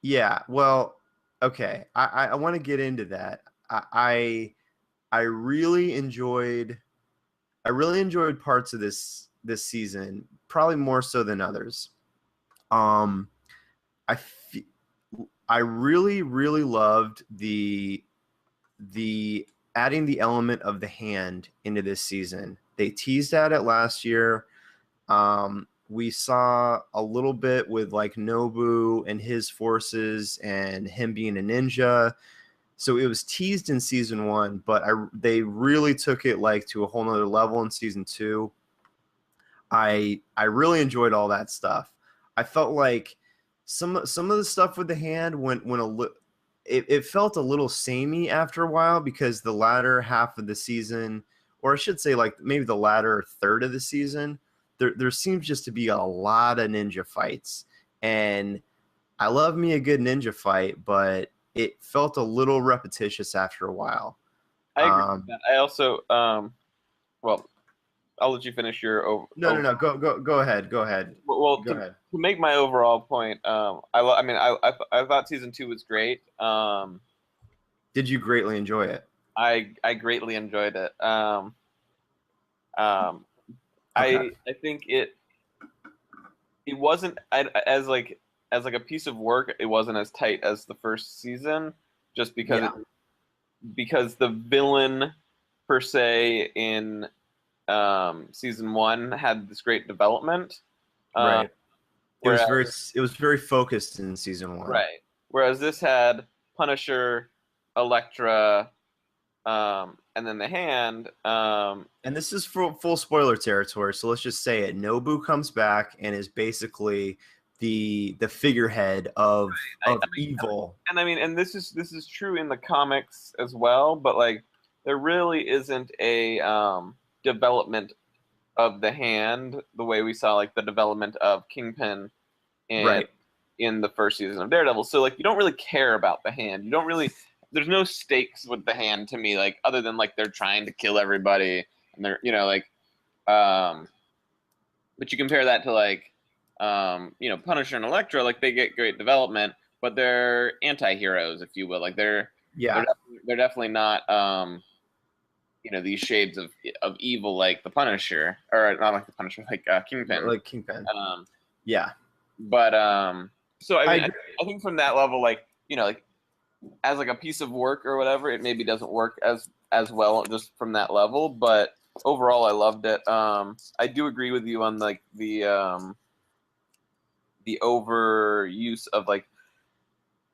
Yeah, well, okay. I want to get into that. I really enjoyed parts of this season, probably more so than others. I really loved the adding the element of the hand into this season. They teased at it last year. We saw a little bit with like Nobu and his forces and him being a ninja. So it was teased in season 1, but they really took it like to a whole nother level in season 2. I really enjoyed all that stuff. I felt like some of the stuff with the hand it felt a little samey after a while, because the latter half of the season, or I should say like maybe the latter third of the season, there seems just to be a lot of ninja fights. And I love me a good ninja fight, but it felt a little repetitious after a while. I agree with that. I also, well, I'll let you finish your. No. Go ahead. Well, to make my overall point, I thought season 2 was great. Did you greatly enjoy it? I greatly enjoyed it. Okay. I think it wasn't as a piece of work. It wasn't as tight as the first season, just because because the villain per se in season 1 had this great development. Right. It was very focused in season 1. Right. Whereas this had Punisher, Elektra, and then the hand. And this is full spoiler territory, so let's just say it. Nobu comes back and is basically the figurehead of evil. And this is true in the comics as well, but like there really isn't a development of the hand, the way we saw like the development of Kingpin and Right. in the first season of Daredevil. So like you don't really care about the hand. You don't really there's no stakes with the hand to me, like other than like they're trying to kill everybody and they're like but you compare that to like Punisher and Elektra, like they get great development, but they're anti-heroes, if you will. Like Yeah. they're definitely not these shades of evil like the Punisher, or not like the Punisher, like Kingpin. Like Kingpin. Um, Yeah. but so I I mean, agree. I think from that level, like like as like a piece of work or whatever, it maybe doesn't work as well just from that level. But overall, I loved it. I do agree with you on like the overuse of like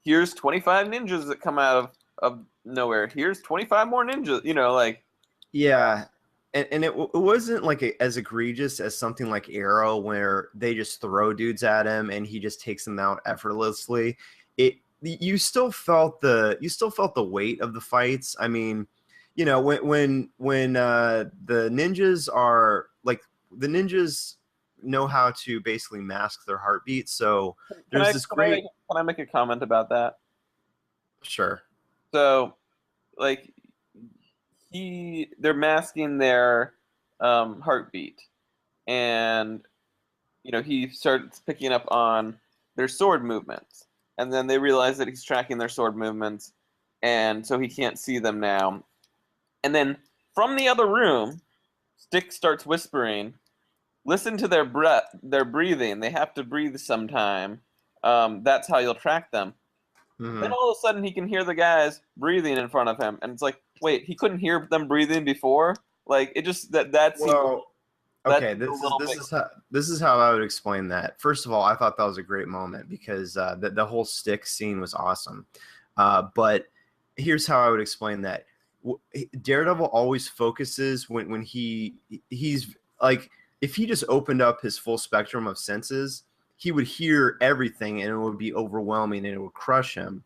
here's 25 ninjas that come out of nowhere. Here's 25 more ninjas. Like Yeah. And it wasn't like as egregious as something like Arrow, where they just throw dudes at him and he just takes them out effortlessly. You still felt the weight of the fights. I mean, when the ninjas are like the ninjas know how to basically mask their heartbeat. So can there's I this can I great. can I make a comment about that? Sure. So like they're masking their heartbeat, and he starts picking up on their sword movements, and then they realize that he's tracking their sword movements, and so he can't see them now. And then from the other room, Stick starts whispering, "Listen to their breath, their breathing. They have to breathe sometime. That's how you'll track them." Then Hmm. all of a sudden, he can hear the guys breathing in front of him, and it's like, wait, he couldn't hear them breathing before. Like it just that seemed Well, that okay, seemed a this is little this bit. is how this is how I would explain that. First of all, I thought that was a great moment because the whole stick scene was awesome. But here's how I would explain that. Daredevil always focuses when he's like, if he just opened up his full spectrum of senses, he would hear everything and it would be overwhelming and it would crush him.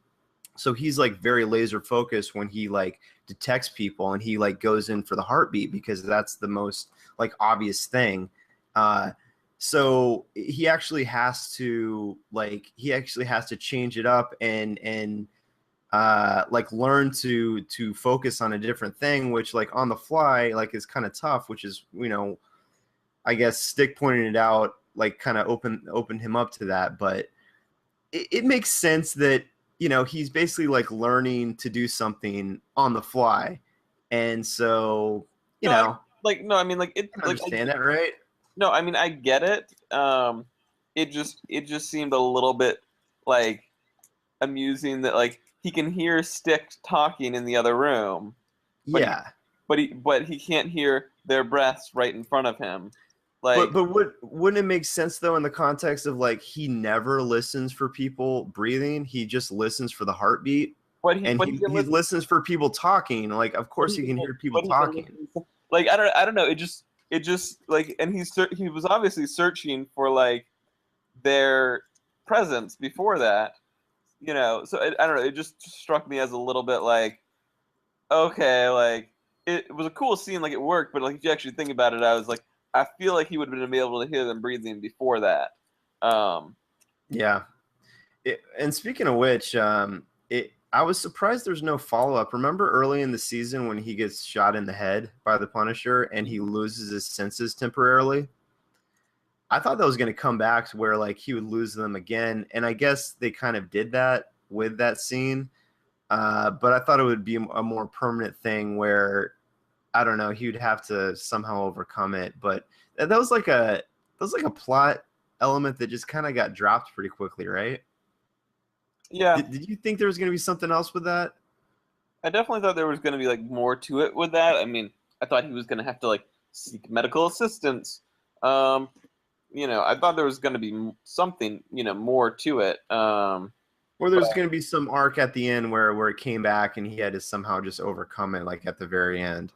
So he's like very laser focused when he like detects people and he like goes in for the heartbeat because that's the most like obvious thing. uh so he actually has to change it up and like learn to focus on a different thing, which like on the fly like is kind of tough, which is I guess Stick pointed it out, like kind of opened him up to that. But it makes sense that he's basically like learning to do something on the fly, and so you No, know no, I mean, like it, I can like understand that, right? no, I mean, I get it. It just seemed a little bit like amusing that like he can hear Stick talking in the other room, but he Yeah, but he can't hear their breaths right in front of him. but Like, wouldn't it make sense though in the context of like he never listens for people breathing, he just listens for the heartbeat, and but he can he listen. listens for people talking, like of But course he he can, can hear people but he can talking. listen. Like I don't know. It just like, and he was obviously searching for like their presence before that. So I don't know. It just struck me as a little bit like, okay, like it was a cool scene, like it worked, but like if you actually think about it, I was like, I feel like he would have been able to hear them breathing before that. Um, Yeah. And speaking of which, I was surprised there's no follow up. Remember early in the season when he gets shot in the head by the Punisher and he loses his senses temporarily? I thought that was going to come back to where like he would lose them again, and I guess they kind of did that with that scene. But I thought it would be a more permanent thing where I don't know, he would have to somehow overcome it. But that was like a plot element that just kind of got dropped pretty quickly, right? yeah, Did you think there was going to be something else with that? I definitely thought there was going to be like more to it with that. I mean, I thought he was going to have to like seek medical assistance. Um, I thought there was going to be something, more to it. Or But there's going to be some arc at the end where it came back and he had to somehow just overcome it, like at the very end.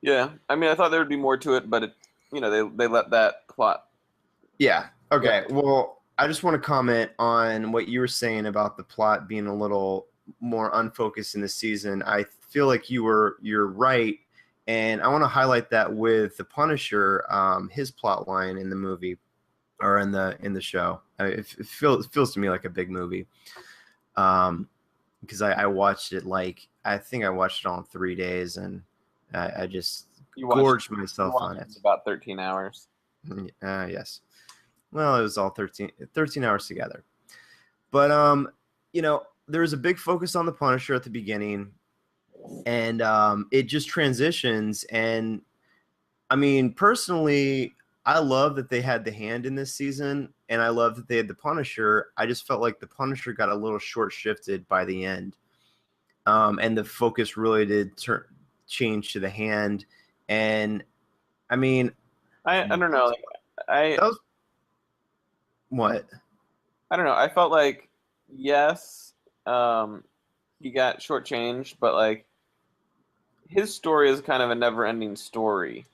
yeah, I mean, I thought there would be more to it, but they let that plot Yeah. go. Okay. Well, I just want to comment on what you were saying about the plot being a little more unfocused in the season. I feel like you're right, And I want to highlight that with the Punisher, his plot line in the movie or in the show. It feels to me like a big movie. Because I watched it I think I watched it all in 3 days, and I just gorged myself on it. About 13 hours. Yes. Well, it was all 13 hours together. But there was a big focus on the Punisher at the beginning, and it just transitions. And I mean, personally, I love that they had the Hand in this season, and I love that they had the Punisher. I just felt like the Punisher got a little short shifted by the end, and the focus really did change to the Hand. And I mean, I don't know. What? I don't know. I felt like yes, he got shortchanged, but like his story is kind of a never-ending story.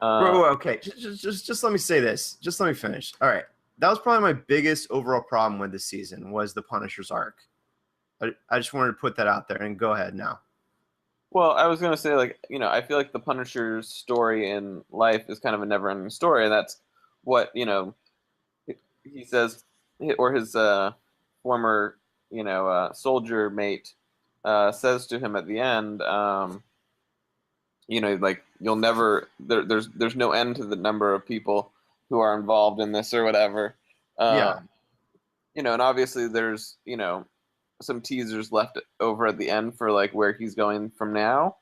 Okay, just let me say this. Just let me finish. All right, that was probably my biggest overall problem with this season was the Punisher's arc. I just wanted to put that out there, and go ahead now. Well, I was gonna say, like, I feel like the Punisher's story in life is kind of a never-ending story, and that's what he says, or his former soldier mate says to him at the end. Like you'll never there's no end to the number of people who are involved in this or whatever. Yeah. And obviously there's some teasers left over at the end for like where he's going from now.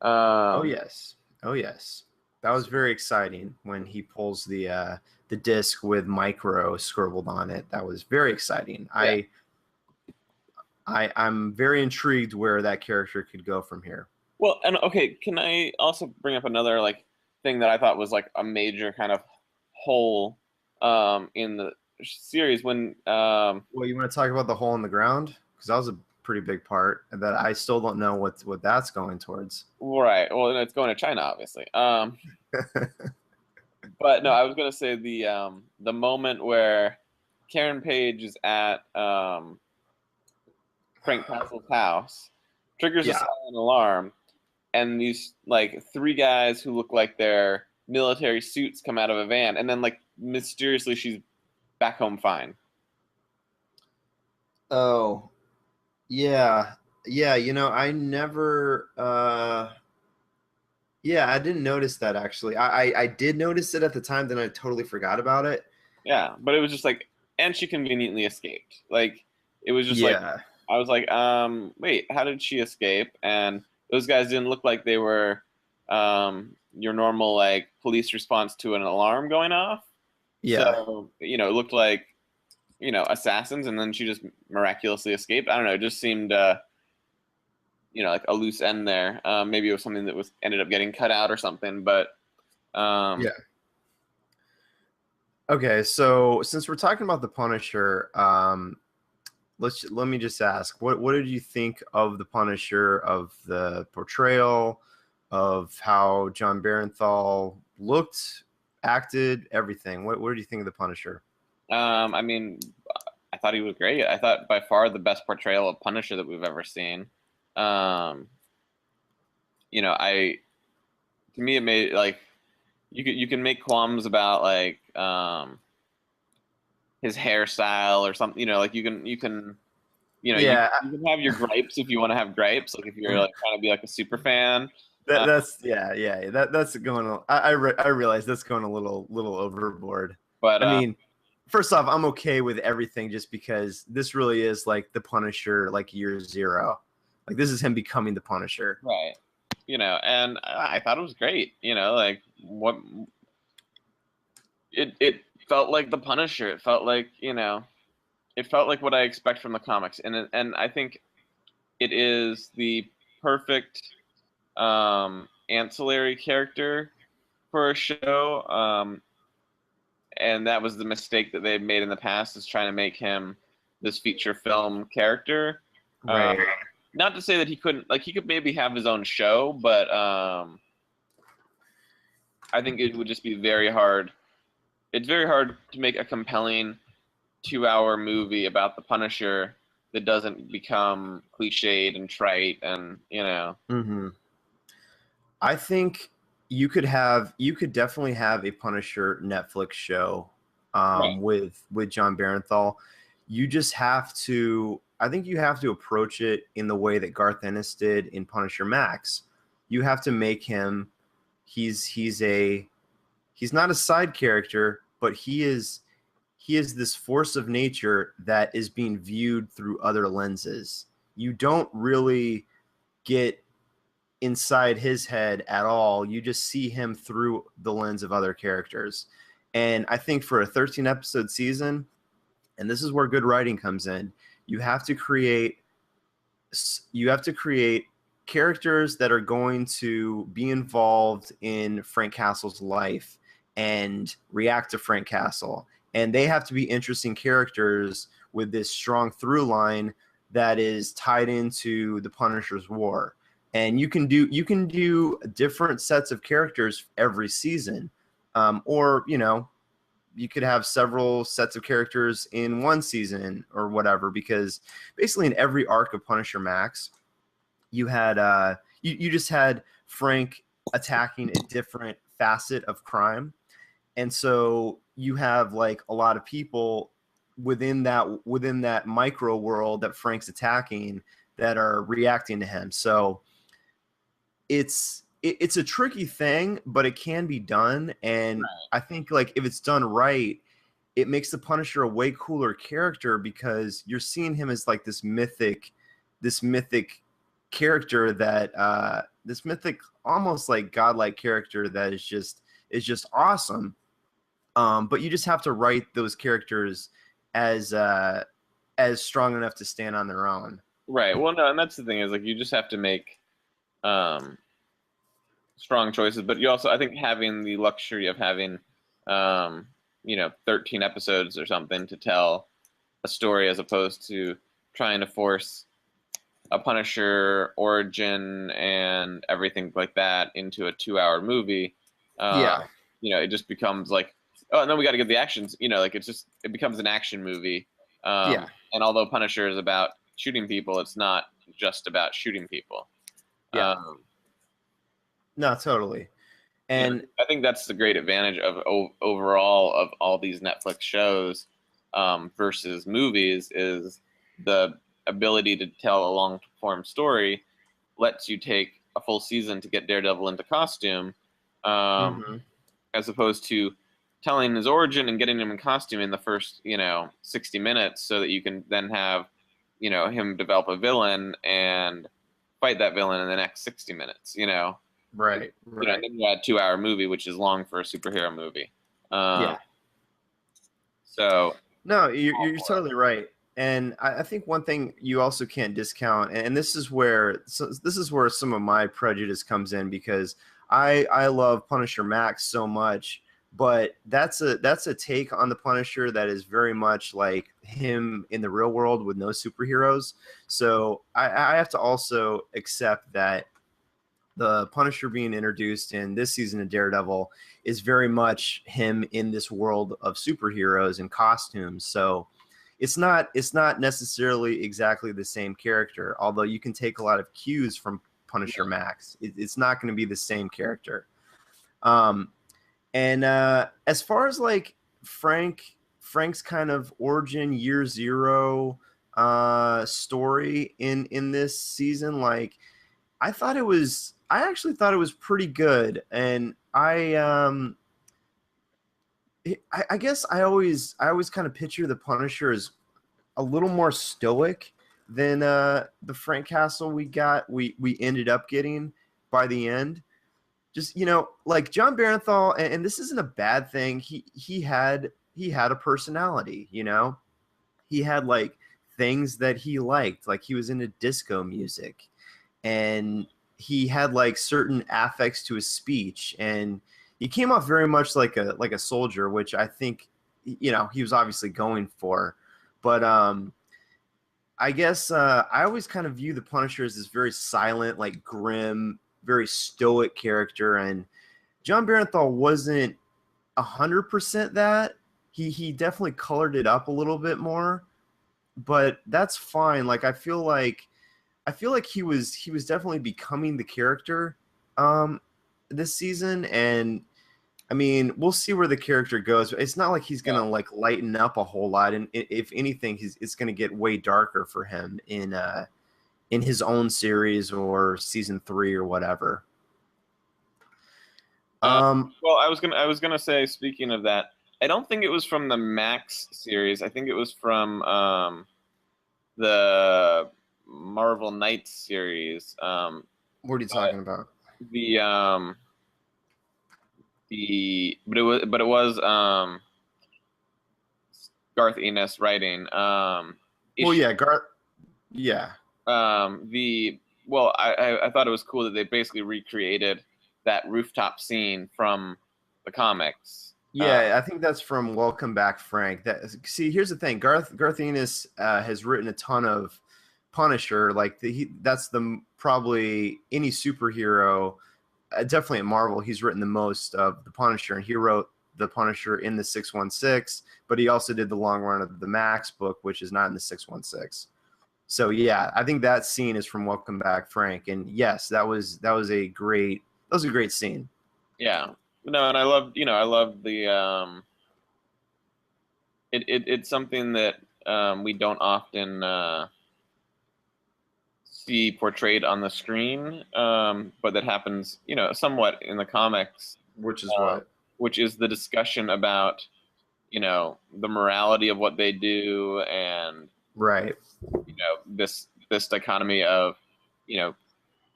Oh yes, that was very exciting when he pulls the disc with Micro scribbled on it. That was very exciting. Yeah. I'm very intrigued where that character could go from here. Well, and okay, can I also bring up another like thing that I thought was like a major kind of hole in the series when well, you want to talk about the hole in the ground? Because that was a pretty big part that I still don't know what that's going towards. Right. Well, it's going to China, obviously. But no, I was gonna say the moment where Karen Page is at Frank Castle's house, triggers a silent alarm, and these like 3 guys who look like they're military suits come out of a van, and then like mysteriously she's back home fine. Oh, yeah. I never. Yeah, I didn't notice that actually. I did notice it at the time, then I totally forgot about it. Yeah, but it was just like, and she conveniently escaped. Like it was just like I was like, wait, how did she escape? And those guys didn't look like they were your normal like police response to an alarm going off. Yeah. So it looked like assassins, and then she just miraculously escaped. I don't know. It just seemed like a loose end there. Maybe it was something that ended up getting cut out or something. But yeah. Okay, so since we're talking about the Punisher, let me just ask, what did you think of the Punisher, of the portrayal, of how John Barenthal looked, acted, everything? What did you think of the Punisher? I mean, I thought he was great. I thought by far the best portrayal of Punisher that we've ever seen. To me it made like you can make qualms about like his hairstyle or something. Like you can you can have your gripes if you want to have gripes. Like if you're like trying to be like a super fan. That's going. I realize that's going a little overboard. But I mean, first off, I'm okay with everything just because this really is like the Punisher, like year 0. Like this is him becoming the Punisher. Right. And I thought it was great. Like what it felt like the Punisher. It felt like, it felt like what I expect from the comics. And I think it is the perfect ancillary character for a show. And that was the mistake that they've made in the past, is trying to make him this feature film character. Right. Not to say that he couldn't, like he could maybe have his own show, but I think it would just be very hard. It's very hard to make a compelling 2-hour movie about the Punisher that doesn't become cliched and trite and. Mm-hmm. I think you could definitely have a Punisher Netflix show Right. with John Barenthal. You just have to. I think you have to approach it in the way that Garth Ennis did in Punisher Max. You have to make him. He's a he's not a side character, but he is this force of nature that is being viewed through other lenses. You don't really get inside his head at all. You just see him through the lens of other characters. And I think for a 13 episode season, and this is where good writing comes in, you have to create characters that are going to be involved in Frank Castle's life and react to Frank Castle. And they have to be interesting characters with this strong through line that is tied into the Punisher's war. And you can do different sets of characters every season, or you could have several sets of characters in one season or whatever. Because basically in every arc of Punisher Max, you had you just had Frank attacking a different facet of crime, and so you have like a lot of people within that micro world that Frank's attacking that are reacting to him. So it's a tricky thing, but it can be done, and I think like if it's done right, it makes the Punisher a way cooler character because you're seeing him as like this mythic character that this mythic almost like godlike character that is just awesome. But you just have to write those characters as strong enough to stand on their own. Right. Well, no, and that's the thing is like you just have to make strong choices, but you also, I think, having the luxury of having 13 episodes or something to tell a story as opposed to trying to force a Punisher origin and everything like that into a 2-hour movie. Yeah. It just becomes like, oh no, we got to get the actions. Like it becomes an action movie. Yeah. And although Punisher is about shooting people, it's not just about shooting people. Yeah. No, totally. And I think that's the great advantage of overall of all these Netflix shows versus movies is the ability to tell a long form story lets you take a full season to get Daredevil into costume, as opposed to telling his origin and getting him in costume in the first 60 minutes so that you can then have him develop a villain and fight that villain in the next 60 minutes. Right. And then you had a 2-hour movie, which is long for a superhero movie. Yeah. So no, you're totally right. And I think one thing you also can't discount, and this is where some of my prejudice comes in because I love Punisher Max so much, but that's a take on the Punisher that is very much like him in the real world with no superheroes. So I have to also accept that the Punisher being introduced in this season of Daredevil is very much him in this world of superheroes and costumes. So it's not necessarily exactly the same character, although you can take a lot of cues from Punisher Max. It's not going to be the same character. And as far as like Frank's kind of origin year zero story in this season, like I actually thought it was pretty good, and I guess I always kind of picture the Punisher as a little more stoic than the Frank Castle we ended up getting by the end. Just like John Barenthal, and this isn't a bad thing. He had a personality. He had like things that he liked, like he was into disco music, and he had like certain affects to his speech, and he came off very much like a soldier, which I think he was obviously going for. But I guess I always kind of view the Punisher as this very silent, like grim, very stoic character, and John Barenthal wasn't 100% that. He definitely colored it up a little bit more, but that's fine. Like I feel like he was definitely becoming the character. this season, and I mean, we'll see where the character goes. It's not like he's gonna like lighten up a whole lot, and if anything, it's gonna get way darker for him in his own series or season 3 or whatever. Well, I was gonna say, speaking of that, I don't think it was from the Max series. I think it was from the Marvel Knights series. What are you talking about? But it was Garth Ennis writing. Well, yeah, Garth. Yeah. I thought it was cool that they basically recreated that rooftop scene from the comics. Yeah, I think that's from Welcome Back, Frank. See, here's the thing: Garth Ennis has written a ton of Punisher. Like that's probably any superhero, definitely at Marvel, he's written the most of the Punisher, and he wrote the Punisher in the 616. But he also did the long run of the Max book, which is not in the 616. So yeah, I think that scene is from Welcome Back, Frank. And yes, that was a great scene. Yeah. No, and I loved the it's something that we don't often see portrayed on the screen, but that happens, somewhat in the comics. Which is which is the discussion about, the morality of what they do, and right. This dichotomy of,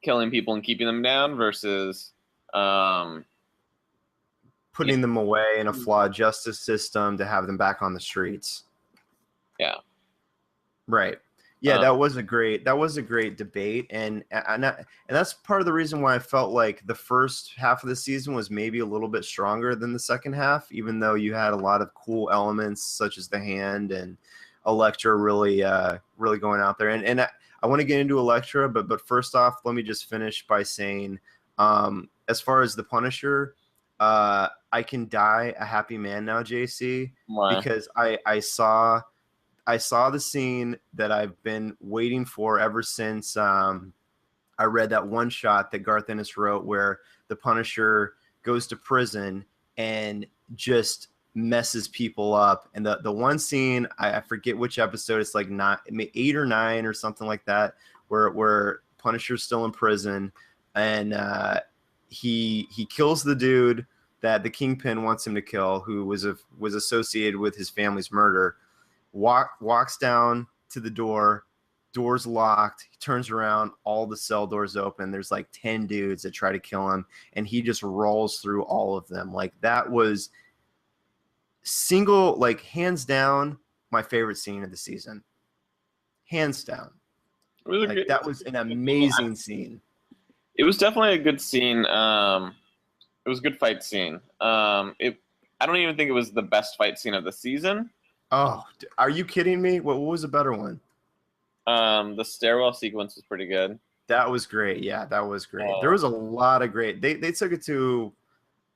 killing people and keeping them down versus putting them away in a flawed justice system to have them back on the streets. Yeah. Right. Yeah, that was a great debate, and that's part of the reason why I felt like the first half of the season was maybe a little bit stronger than the second half, even though you had a lot of cool elements such as the Hand and Elektra really going out there. And I want to get into Elektra, but first off, let me just finish by saying, as far as the Punisher, I can die a happy man now, JC. Why? Because I saw the scene that I've been waiting for ever since I read that one shot that Garth Ennis wrote where the Punisher goes to prison and just messes people up. And the one scene, I forget which episode, it's like 8 or 9 or something like that, where Punisher's still in prison, and he kills the dude that the Kingpin wants him to kill, who was associated with his family's murder. Walks down to the door's locked. He turns around, all the cell doors open. There's like 10 dudes that try to kill him, and he just rolls through all of them. Like, that was hands down my favorite scene of the season. Hands down. That was an amazing scene. It was definitely a good scene. It was a good fight scene. I don't even think it was the best fight scene of the season. Oh, are you kidding me? What was a better one? The stairwell sequence was pretty good. That was great. Yeah, that was great. There was a lot of great. They took it to,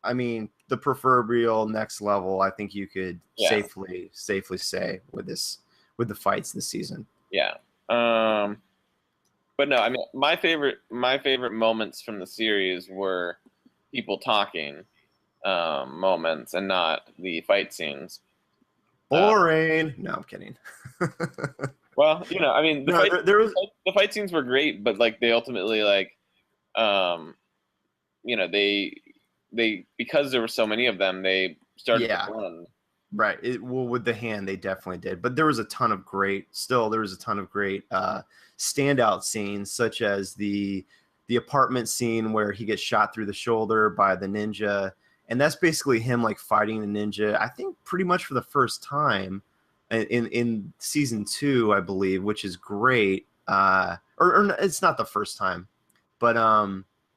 I mean, the proverbial next level. I think you could safely say with the fights this season. Yeah. But no, I mean, my favorite moments from the series were people talking moments, and not the fight scenes. Boring. No, I'm kidding. Well, I mean, the fight scenes were great, but like they ultimately they because there were so many of them, they started to run. Right. With the Hand, they definitely did. But there was a ton of great standout scenes, such as the apartment scene where he gets shot through the shoulder by the ninja. And that's basically him like fighting the ninja, I think pretty much for the first time in season 2, I believe, which is great. Or it's not the first time, but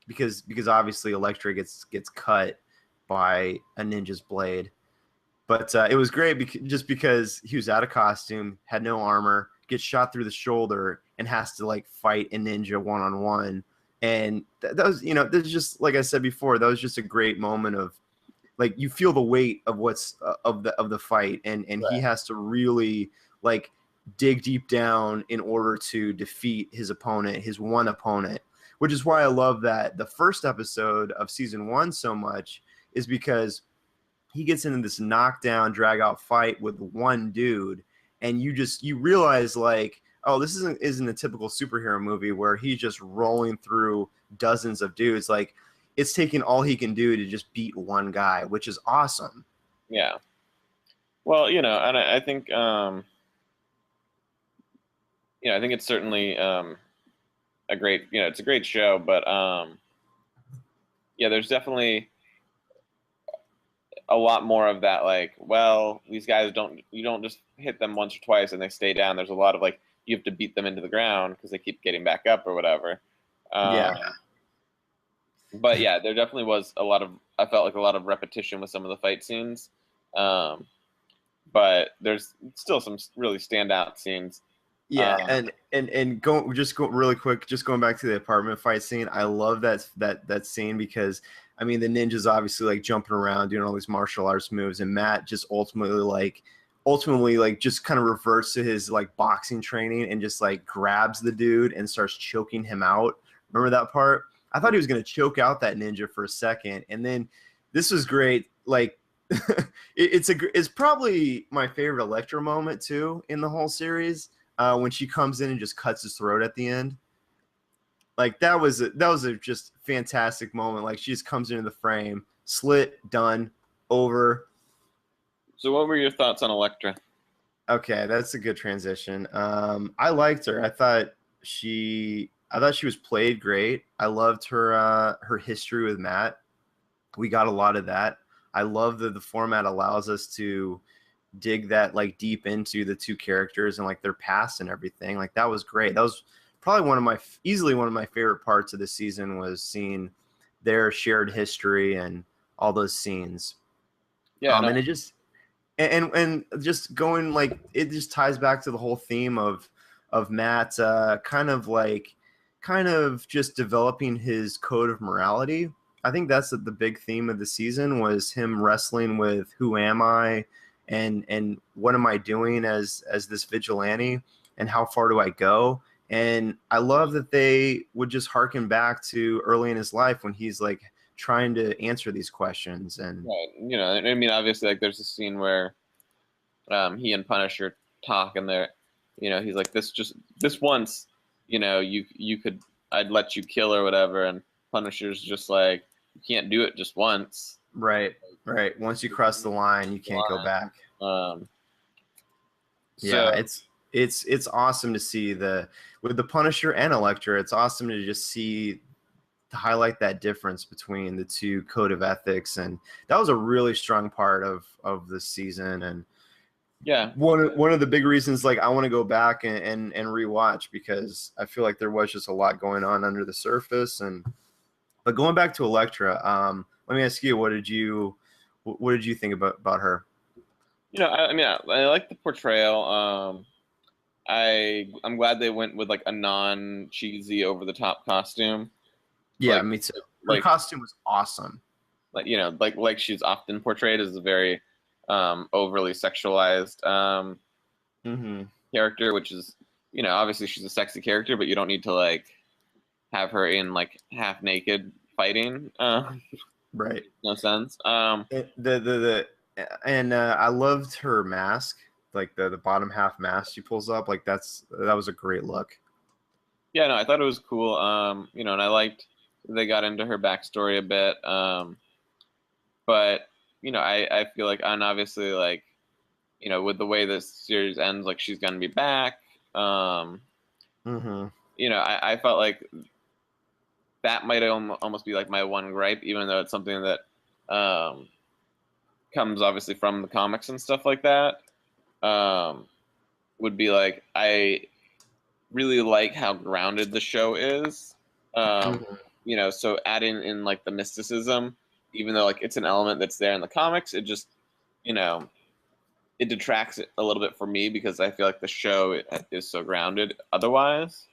because obviously Elektra gets cut by a ninja's blade. But it was great just because he was out of costume, had no armor, gets shot through the shoulder, and has to like fight a ninja one-on-one. And that was, this is just, like I said before, that was just a great moment of, like, you feel the weight of what's of the fight, and right. He has to really like dig deep down in order to defeat his one opponent. which is why I love that the first episode of season 1 so much, is because he gets into this knockdown, drag out fight with one dude, and you realize like, oh, this isn't a typical superhero movie where he's just rolling through dozens of dudes. Like, it's taking all he can do to just beat one guy, which is awesome. Yeah. Well, and I think, I think it's certainly a great, it's a great show, but yeah, there's definitely a lot more of that. Like, well, these guys you don't just hit them once or twice and they stay down. There's a lot of like, you have to beat them into the ground because they keep getting back up or whatever. Yeah. But yeah, there definitely was I felt like a lot of repetition with some of the fight scenes. But there's still some really standout scenes. Yeah, and go really quick, just going back to the apartment fight scene. I love that scene because I mean the ninja's obviously like jumping around doing all these martial arts moves, and Matt just ultimately just kind of reverts to his like boxing training and just like grabs the dude and starts choking him out. Remember that part? I thought he was going to choke out that ninja for a second, and then this was great. Like it's probably my favorite Elektra moment too in the whole series. When she comes in and just cuts his throat at the end, like that was a just fantastic moment. Like she just comes into the frame, slit, done, over. So, what were your thoughts on Elektra? Okay, that's a good transition. I liked her. I thought she was played great. I loved her history with Matt. We got a lot of that. I love that the format allows us to dig that like deep into the two characters and like their past and everything. Like that was great. That was probably easily one of my favorite parts of the season, was seeing their shared history and all those scenes. Yeah, and it just and just going like, it just ties back to the whole theme of Matt kind of just developing his code of morality. I think that's the big theme of the season, was him wrestling with who am I, and what am I doing as this vigilante, and how far do I go? And I love that they would just harken back to early in his life when he's like trying to answer these questions. And right. I mean, obviously, like there's a scene where he and Punisher talk, and they're, he's like, this once, I'd let you kill or whatever, and Punisher's just like, you can't do it just once. Right. Once you cross the line, you can't go back. Yeah, it's awesome to see with the Punisher and Elektra. It's awesome to just to highlight that difference between the two code of ethics, and that was a really strong part of this season. And yeah, one of the big reasons like I want to go back and rewatch, because I feel like there was just a lot going on under the surface. But going back to Elektra, let me ask you, what did you think about her? I mean, I like the portrayal. I'm glad they went with like a non-cheesy, over-the-top costume. Yeah, me too. Her costume was awesome. Like like she's often portrayed as a very overly sexualized character, which is, obviously she's a sexy character, but you don't need to like have her in like half naked fighting. Right. No sense. I loved her mask, like the bottom half mask she pulls up. Like that was a great look. Yeah, no, I thought it was cool. And I liked they got into her backstory a bit. But I feel like, and obviously like, with the way this series ends, like she's gonna be back. I felt like that might almost be like my one gripe, even though it's something that comes obviously from the comics and stuff like that. Would be like, I really like how grounded the show is. So adding in like the mysticism, even though like it's an element that's there in the comics, it just, it detracts it a little bit for me, because I feel like the show is so grounded otherwise.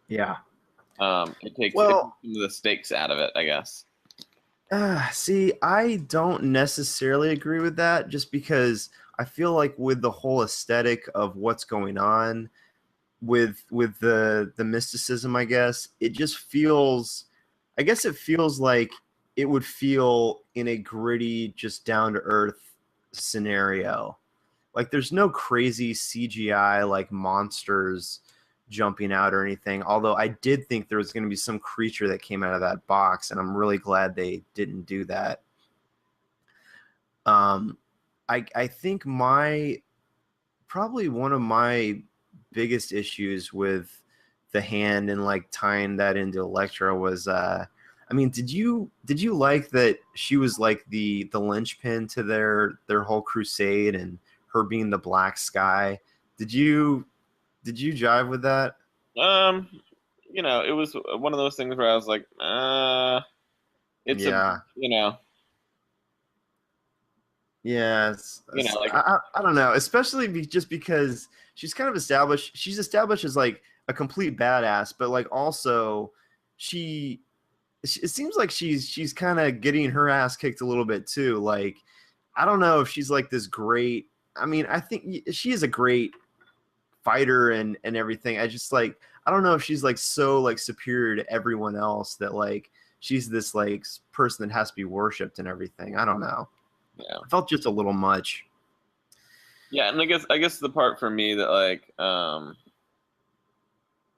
Yeah. It takes some of the stakes out of it, I guess. See, I don't necessarily agree with that, just because I feel like with the whole aesthetic of what's going on, with the mysticism, I guess it just feels. I guess it feels like it would feel in a gritty, just down to earth scenario. Like there's no crazy CGI like monsters jumping out or anything. Although I did think there was going to be some creature that came out of that box, and I'm really glad they didn't do that. Um, I think probably one of my biggest issues with the hand and like tying that into Elektra was I mean, did you like that she was like the linchpin to their whole crusade, and her being the Black Sky? Did you jive with that? Um, it was one of those things where I was like, it's a, Yeah. you know, Yeah, like I don't know, especially just because she's kind of established. She's established as like a complete badass, but like also she, it seems like she's kind of getting her ass kicked a little bit too. Like I don't know if she's like this great. I mean, I think she is a great fighter and everything. I just like I don't know if she's like so like superior to everyone else that like she's this like person that has to be worshipped and everything. I don't know. yeah, I felt just a little much. yeah, and I guess the part for me that like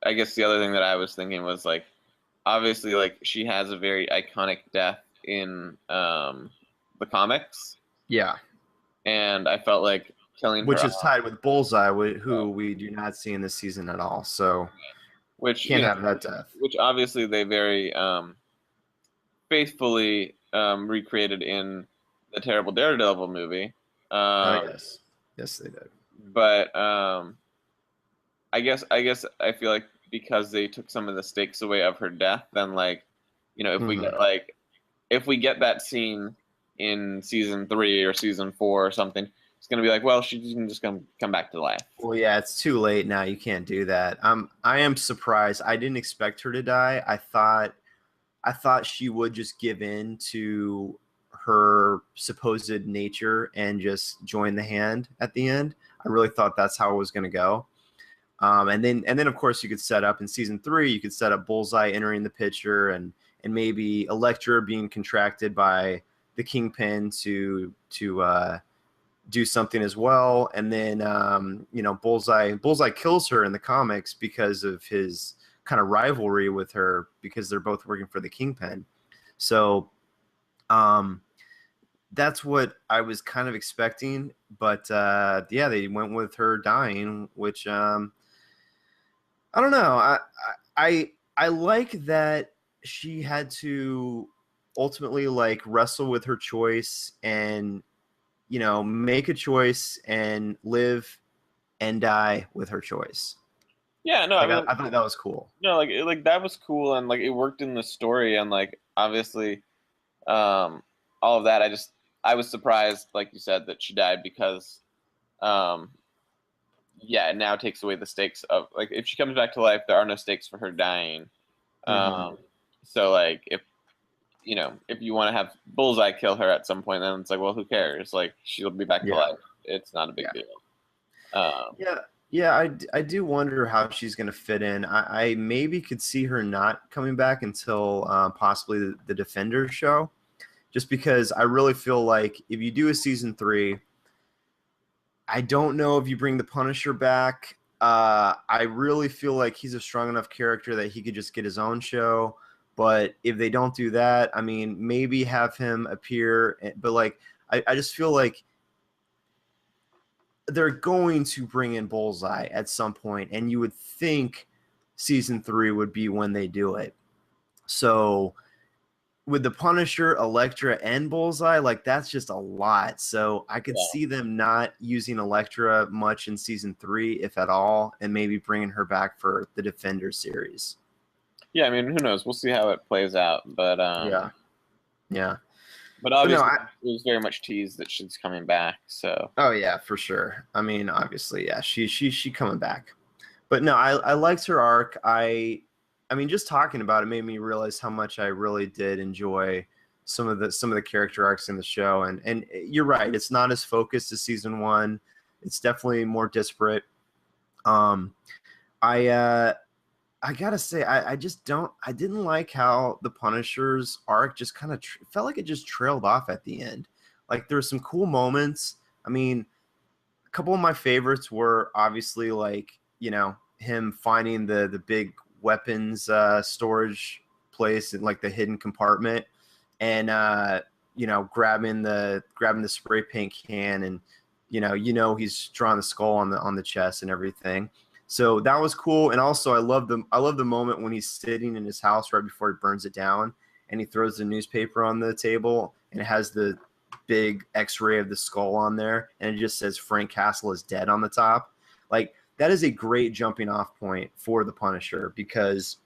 I guess the other thing that I was thinking was like obviously like she has a very iconic death in the comics, Yeah, and I felt like killing her which is off, tied with Bullseye, uh, who we do not see in this season at all. So which can't have that death. which obviously they very faithfully recreated in the terrible Daredevil movie. Oh Um, yes, they did. but I guess I feel like because they took some of the stakes away of her death, then like, if we Hmm. get like if we get that scene in season 3 or season 4 or something, it's gonna be like, well, she's just gonna come back to life. Well, yeah, it's too late now. You can't do that. I am surprised. I didn't expect her to die. I thought she would just give in to her supposed nature and just join the hand at the end. I really thought that's how it was going to go. And then of course you could set up in season 3. You could set up Bullseye entering the picture, and maybe Elektra being contracted by the Kingpin to do something as well. And then Bullseye kills her in the comics because of his kind of rivalry with her, because they're both working for the Kingpin. So um, that's what I was kind of expecting. But yeah, they went with her dying, which I don't know. I like that she had to ultimately like wrestle with her choice and make a choice and live and die with her choice. Yeah, no, I Like mean, I thought that was cool. no, like that was cool, and like it worked in the story, and like obviously, um, all of that. I was surprised, like you said, that she died because, um, yeah, it now takes away the stakes of like if she comes back to life, there are no stakes for her dying. Hmm. Um, so like if you want to have Bullseye kill her at some point, then it's like, well, who cares? Like she'll be back to Yeah, life. It's not a big yeah, deal. Um, yeah, yeah. I do wonder how she's going to fit in. I maybe could see her not coming back until possibly the Defenders show, just because I really feel like if you do a season 3, I don't know if you bring the Punisher back. I really feel like he's a strong enough character that he could just get his own show. But if they don't do that, I mean, maybe have him appear. But like, I just feel like they're going to bring in Bullseye at some point, and you would think season 3 would be when they do it. So with the Punisher, Elektra, and Bullseye, like that's just a lot. So I could yeah, see them not using Elektra much in season 3, if at all, and maybe bringing her back for the Defender series. yeah. I mean, who knows? We'll see how it plays out. But Yeah, yeah. But no, obviously, it was very much teased that she's coming back. So oh yeah, for sure. I mean, obviously, yeah, she coming back. But no, I liked her arc. I mean, just talking about it made me realize how much I really did enjoy some of the character arcs in the show. And you're right, it's not as focused as season 1. It's definitely more disparate. Um, I gotta say, I just don't. I didn't like how the Punisher's arc just kind of felt like it just trailed off at the end. Like there were some cool moments. I mean, a couple of my favorites were obviously like him finding the big weapons storage place in like the hidden compartment, and grabbing the spray paint can, and he's drawing the skull on the chest and everything. So that was cool. And also I love the moment when he's sitting in his house right before he burns it down, and he throws the newspaper on the table, and it has the big x-ray of the skull on there, and it just says Frank Castle is dead on the top. Like that is a great jumping off point for the Punisher, because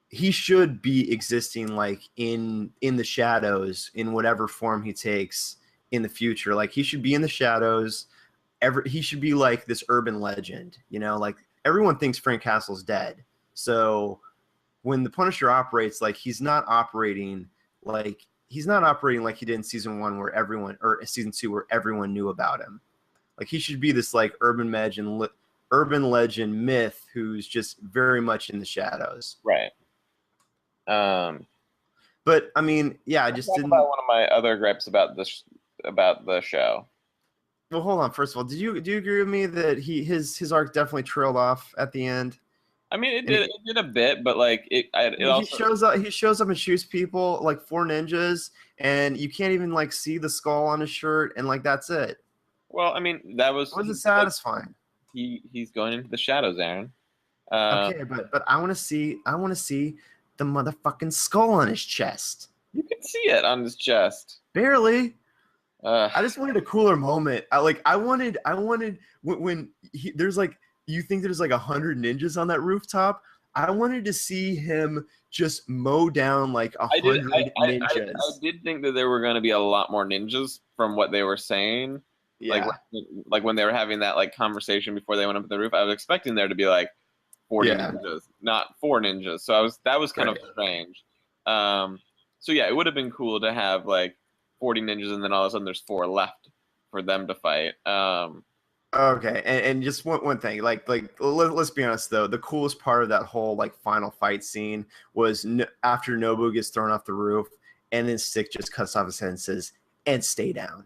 he should be existing like in the shadows in whatever form he takes in the future. Like he should be in the shadows. He should be like this urban legend, like everyone thinks Frank Castle's dead. So when the Punisher operates, like he's not operating like he did in season 1 or season 2 where everyone knew about him. Like he should be this like urban legend myth who's just very much in the shadows. Right. But I mean, yeah, I just didn't. About one of my other gripes about the show. Well, hold on. First of all, do you agree with me that his arc definitely trailed off at the end? I mean, it did a bit, but like it also he shows up and shoots people like 4 ninjas, and you can't even like see the skull on his shirt, and like that's it. Well, I mean, that wasn't satisfying. He's going into the shadows, Aaron. Okay, but I want to see the motherfucking skull on his chest. You can see it on his chest. Barely. I just wanted a cooler moment. I wanted when there's like, you think there's like 100 ninjas on that rooftop. I wanted to see him just mow down like 100 ninjas. I did think that there were going to be a lot more ninjas from what they were saying. Yeah. Like when they were having that like conversation before they went up the roof, I was expecting there to be like 40 ninjas, not 4 ninjas. So that was kind of strange. So yeah, it would have been cool to have like 40 ninjas, and then all of a sudden there's 4 left for them to fight. Okay, and just one thing, like let's be honest though, the coolest part of that whole like final fight scene was after Nobu gets thrown off the roof, and then Stick just cuts off his head and says, "And stay down."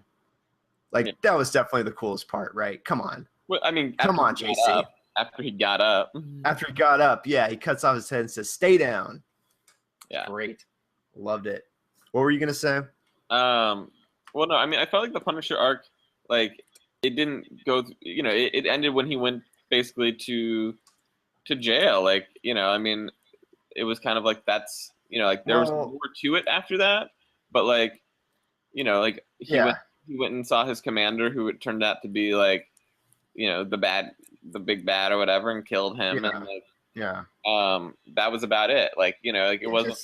Like that was definitely the coolest part, right? Come on. Well, I mean, come on, JC. After he got up, yeah, he cuts off his head and says, "Stay down." Yeah, great, loved it. What were you gonna say? Well, no, I mean, I felt like the Punisher arc, like, it didn't go, it ended when he went basically to jail. Like, I mean, it was kind of like that's, like there was more to it after that, but like, like he went and saw his commander, who it turned out to be like, the big bad or whatever, and killed him, and like, that was about it. Like, like it wasn't.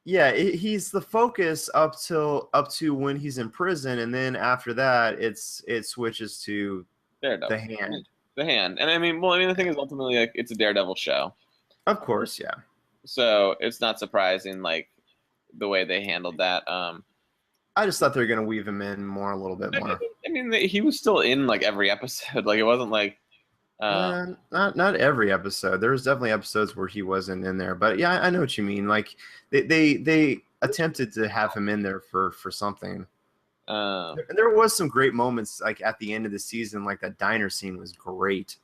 He's the focus up to when he's in prison, and then after that, it switches to Daredevil. The Hand. And I mean, the thing is, ultimately, like, it's a Daredevil show. Of course, yeah. So it's not surprising, like, the way they handled that. I just thought they were gonna weave him in a little bit more. I mean, he was still in like every episode. Like, it wasn't like. Not every episode. There was definitely episodes where he wasn't in there, but yeah, I know what you mean. Like they attempted to have him in there for something. And there was some great moments, like at the end of the season, like that diner scene was great.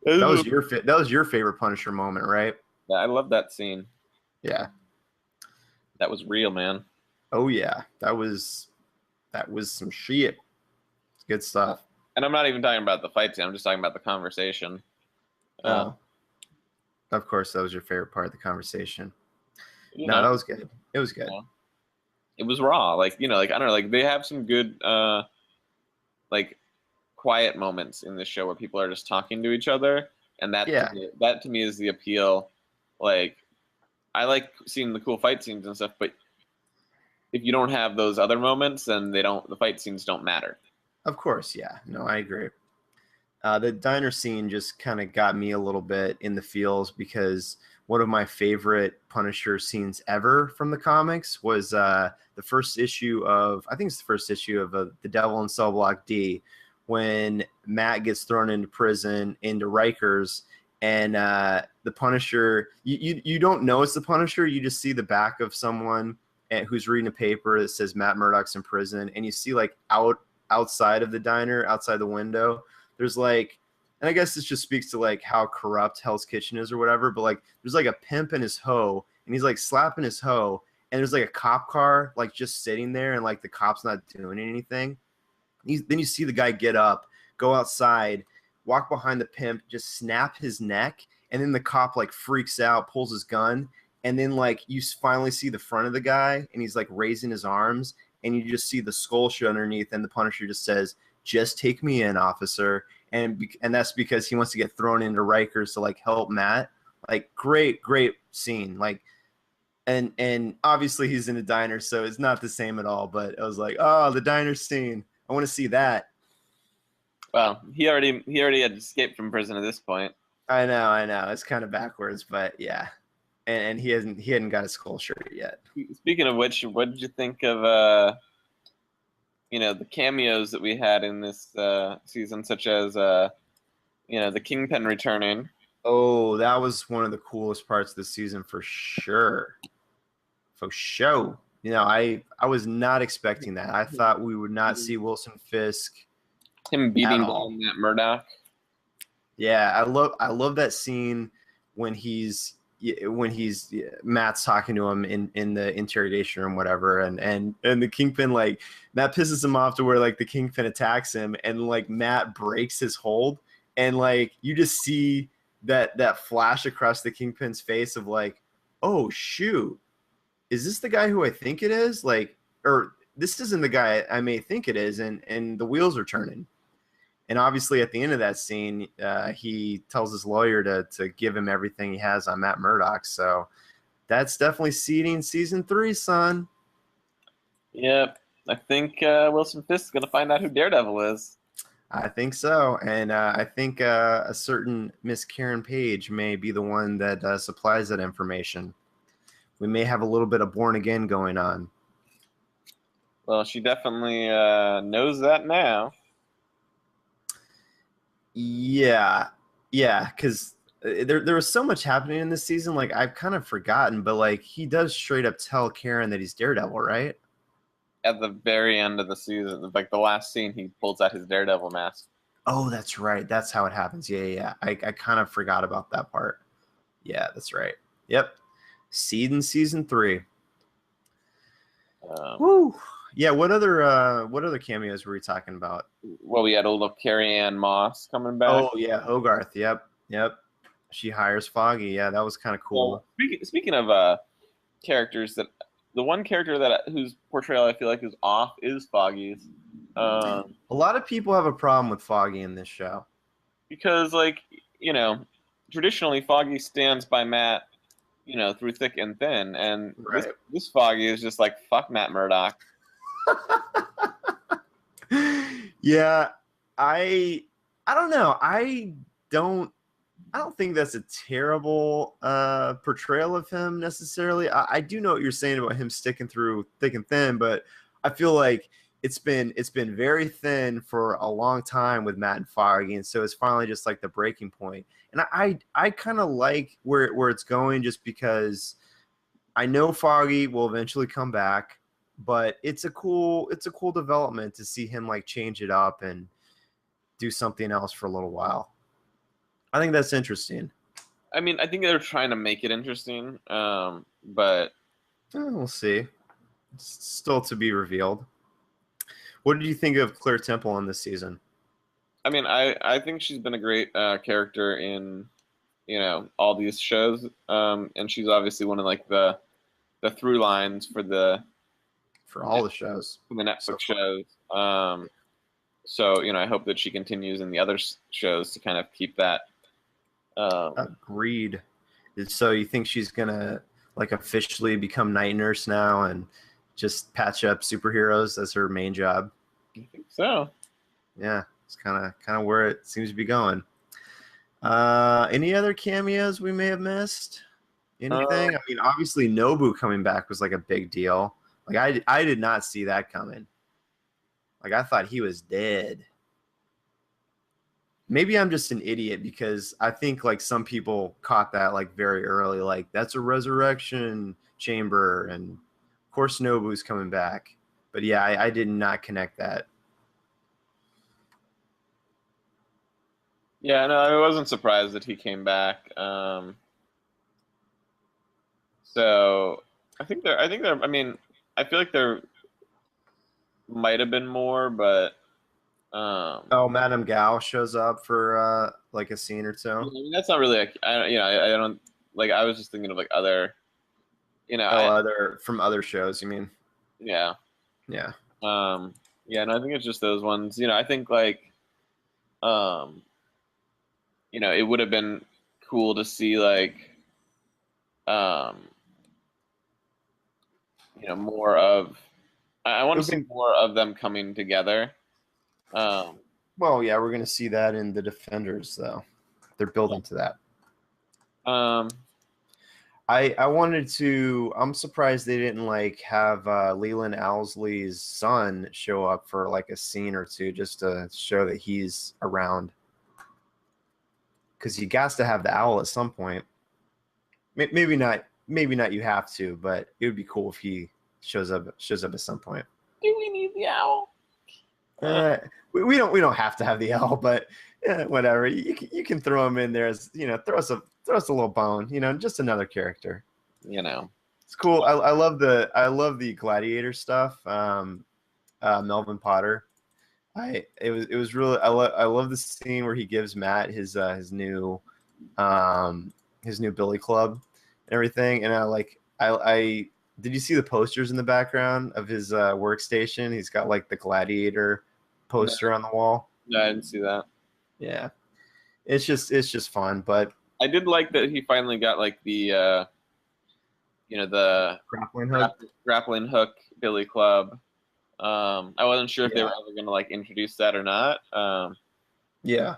That was your favorite Punisher moment, right? Yeah, I love that scene. Yeah, that was real, man. Oh yeah, that was some shit. It's good stuff. And I'm not even talking about the fight scene. I'm just talking about the conversation. Of course, that was your favorite part of the conversation. That was good. It was good. It was raw. Like, like, I don't know, like they have some good, like quiet moments in this show where people are just talking to each other. And that to me is the appeal. Like, I like seeing the cool fight scenes and stuff, but if you don't have those other moments, then the fight scenes don't matter. Of course, yeah. No, I agree. The diner scene just kind of got me a little bit in the feels, because one of my favorite Punisher scenes ever from the comics was I think it's the first issue of The Devil in Cell Block D, when Matt gets thrown into prison into Rikers, and the Punisher, you don't know it's the Punisher. You just see the back of someone who's reading a paper that says Matt Murdock's in prison, and you see like outside of the diner, outside the window, there's like, and I guess this just speaks to like how corrupt Hell's Kitchen is or whatever, but like there's like a pimp and his hoe, and he's like slapping his hoe, and there's like a cop car like just sitting there, and like the cop's not doing anything. Then you see the guy get up, go outside, walk behind the pimp, just snap his neck, and then the cop like freaks out, pulls his gun, and then like you finally see the front of the guy, and he's like raising his arms, and you just see the skull show underneath, and the Punisher just says, "Just take me in, officer," and that's because he wants to get thrown into Rikers to like help Matt. Like great scene, like. And obviously he's in a diner, so it's not the same at all. But I was like, oh, the diner scene. I want to see that. Well, he already had escaped from prison at this point. I know. It's kind of backwards, but yeah. And he hadn't got a skull shirt yet. Speaking of which, what did you think of the cameos that we had in this season, such as the Kingpin returning? Oh, that was one of the coolest parts of the season for sure. For sure. I was not expecting that. I thought we would not see Wilson Fisk. Him beating down Matt Murdock. Yeah, I love that scene when he's Matt's talking to him in the interrogation room, whatever, and the Kingpin, like, that pisses him off to where like the Kingpin attacks him, and like Matt breaks his hold, and like you just see that flash across the Kingpin's face of like, oh shoot, is this the guy who I think it is? Like, or this isn't the guy I may think it is, and the wheels are turning. And obviously at the end of that scene, he tells his lawyer to give him everything he has on Matt Murdock. So that's definitely seeding season 3, son. Yep. I think Wilson Fisk is going to find out who Daredevil is. I think so. And I think a certain Miss Karen Page may be the one that supplies that information. We may have a little bit of Born Again going on. Well, she definitely knows that now. Yeah, because there was so much happening in this season. Like, I've kind of forgotten, but like he does straight up tell Karen that he's Daredevil, right? At the very end of the season, like the last scene, he pulls out his Daredevil mask. Oh, that's right. That's how it happens. Yeah. I kind of forgot about that part. Yeah, that's right. Yep. Seed in season 3. Woo. Yeah. What other cameos were we talking about? Well, we had old Carrie Ann Moss coming back. Oh yeah, Hogarth. Yep. She hires Foggy. Yeah, that was kind of cool. Well, speaking of characters, that the one character whose portrayal I feel like is off is Foggy's. A lot of people have a problem with Foggy in this show because, like, traditionally Foggy stands by Matt, through thick and thin, and right. this Foggy is just like, fuck Matt Murdock. Yeah, I don't know. I don't think that's a terrible portrayal of him necessarily. I do know what you're saying about him sticking through thick and thin, but I feel like it's been very thin for a long time with Matt and Foggy, and so it's finally just like the breaking point. And I kind of like where it's going, just because I know Foggy will eventually come back, but it's a cool development to see him like change it up and do something else for a little while. I think that's interesting. I mean, I think they're trying to make it interesting, but we'll see. It's still to be revealed. What did you think of Claire Temple in this season? I mean, I think she's been a great character in, all these shows, and she's obviously one of like the through lines for all the shows, for the Netflix shows. So I hope that she continues in the other shows to kind of keep that. Agreed. So you think she's gonna like officially become night nurse now and just patch up superheroes as her main job? I think so. Yeah, it's kind of where it seems to be going. Any other cameos we may have missed? Anything? I mean, obviously Nobu coming back was like a big deal. Like I did not see that coming. Like I thought he was dead. maybe I'm just an idiot because I think like some people caught that like very early, like that's a resurrection chamber, and of course Nobu's coming back. But yeah, I did not connect that. Yeah, no, I wasn't surprised that he came back. So I think there. I mean, I feel like there might have been more, but Oh, Madame Gao shows up for like a scene or I two. mean, that's not really. I don't like. I was just thinking of like other. Oh, other from other shows, you mean? Yeah. Yeah. Um, yeah, and I think it's just those ones. I think like, um, it would have been cool to see like, um, more of. I It want to would see be, more of them coming together. Um, well, yeah, we're gonna see that in the Defenders, though. They're building to that. um, I wanted to. I'm surprised they didn't like have Leland Owlsley's son show up for like a scene or two just to show that he's around. Because you got to have the owl at some point. Maybe not. Maybe not. You have to, but it would be cool if he shows up. Shows up at some point. do we need the owl? Uh, we don't have to have the owl, but whatever. You can throw him in there as throw us a little bone. Just another character. You know. It's cool. I love the gladiator stuff. Melvin Potter. It was really I love the scene where he gives Matt his new billy club and everything. And I did you see the posters in the background of his workstation? He's got like the gladiator poster on the wall. No, I didn't see that. Yeah, it's just fun, but I did like that he finally got like the grappling hook. grappling hook Billy Club. I wasn't sure if they Yeah. were ever going to like introduce that or not. Yeah.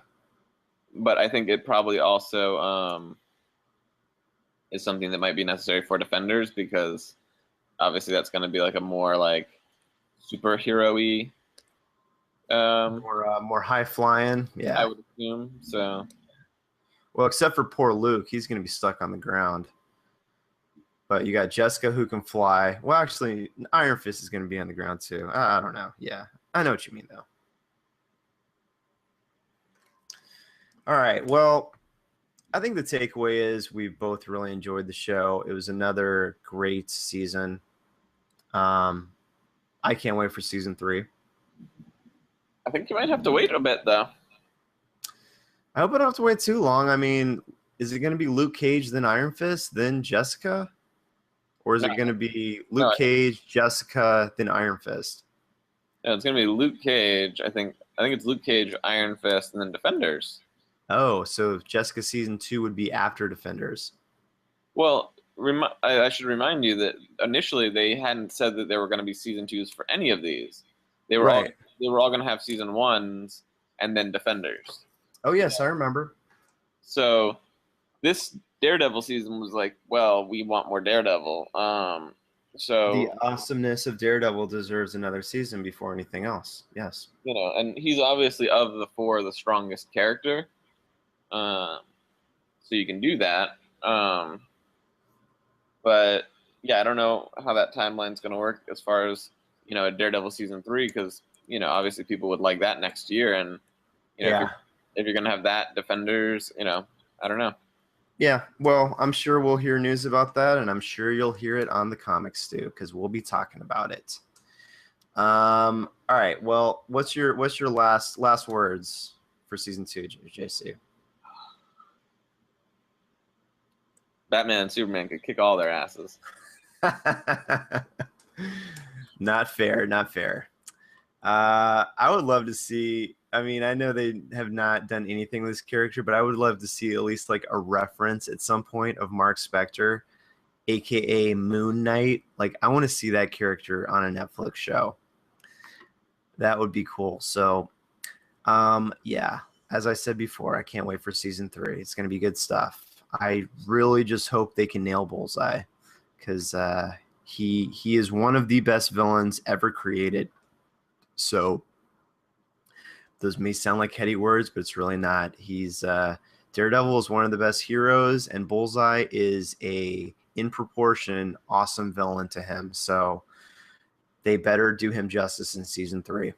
But I think it probably also is something that might be necessary for Defenders because obviously that's going to be like a more like superhero-y. More high flying. Yeah. I would assume so. Well, except for poor Luke, he's going to be stuck on the ground. But you got Jessica who can fly. Well, actually, Iron Fist is going to be on the ground too. I don't know. Yeah, I know what you mean though. All right. Well, I think the takeaway is we both really enjoyed the show. It was another great season. I can't wait for season 3. I think you might have to wait a bit though. I hope I don't have to wait too long. I mean, is it going to be Luke Cage, then Iron Fist, then Jessica? Or is it going to be Luke Cage, Jessica, then Iron Fist? No, it's going to be Luke Cage. I think it's Luke Cage, Iron Fist, and then Defenders. Oh, so Jessica season 2 would be after Defenders. Well, I should remind you that initially they hadn't said that there were going to be season 2s for any of these. They were all going to have season 1s and then Defenders. Oh yes, I remember. So this Daredevil season was like, well, we want more Daredevil. So the awesomeness of Daredevil deserves another season before anything else. Yes. And he's obviously of the 4 the strongest character. So you can do that. But yeah, I don't know how that timeline's going to work as far as a Daredevil season 3 because obviously people would like that next year, and if you're going to have that Defenders, I don't know. Yeah, well, I'm sure we'll hear news about that, and I'm sure you'll hear it on the Comics Stew because we'll be talking about it. All right. Well, what's your last words for season 2, JC? Batman and Superman could kick all their asses. Not fair. Not fair. I would love to see. I mean, I know they have not done anything with this character, but I would love to see at least like a reference at some point of Mark Spector, aka Moon Knight. Like, I want to see that character on a Netflix show. That would be cool. So, yeah, as I said before, I can't wait for season 3. It's going to be good stuff. I really just hope they can nail Bullseye because he is one of the best villains ever created. So those may sound like heady words, but it's really not. He's Daredevil is one of the best heroes, and Bullseye is in proportion, awesome villain to him. So they better do him justice in season 3.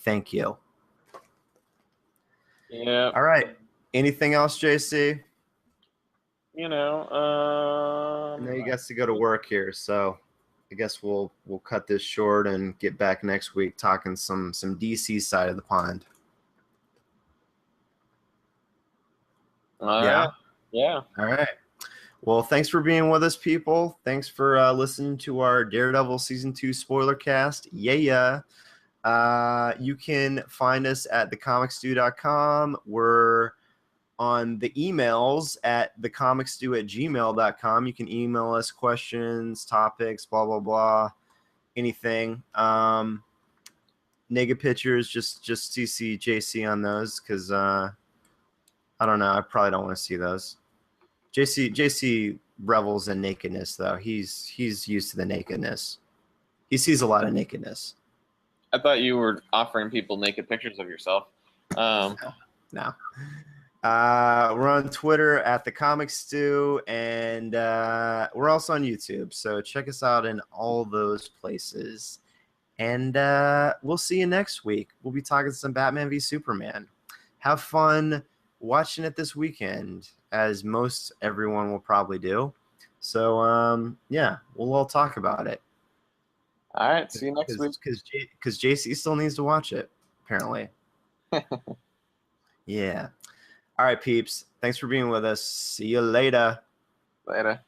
Thank you. Yeah. All right. Anything else, JC? You know, I know you guys to go to work here, so I guess we'll cut this short and get back next week talking some DC side of the pond. All right. Yeah. All right. Well, thanks for being with us, people. Thanks for listening to our Daredevil Season 2 spoiler cast. Yeah. You can find us at thecomicstew.com. We're on the emails at thecomicstew@gmail.com. You can email us questions, topics, blah, blah, blah, anything. Naked pictures, just CC JC on those because I don't know. I probably don't want to see those. JC revels in nakedness, though. He's used to the nakedness. He sees a lot of nakedness. I thought you were offering people naked pictures of yourself. No. We're on Twitter at The Comic Stew, and we're also on YouTube. So check us out in all those places. And we'll see you next week. We'll be talking some Batman v Superman. Have fun watching it this weekend, as most everyone will probably do. So, yeah, we'll all talk about it. All right, see you next week. Because JC still needs to watch it, apparently. Yeah. All right, peeps. Thanks for being with us. See you later. Later.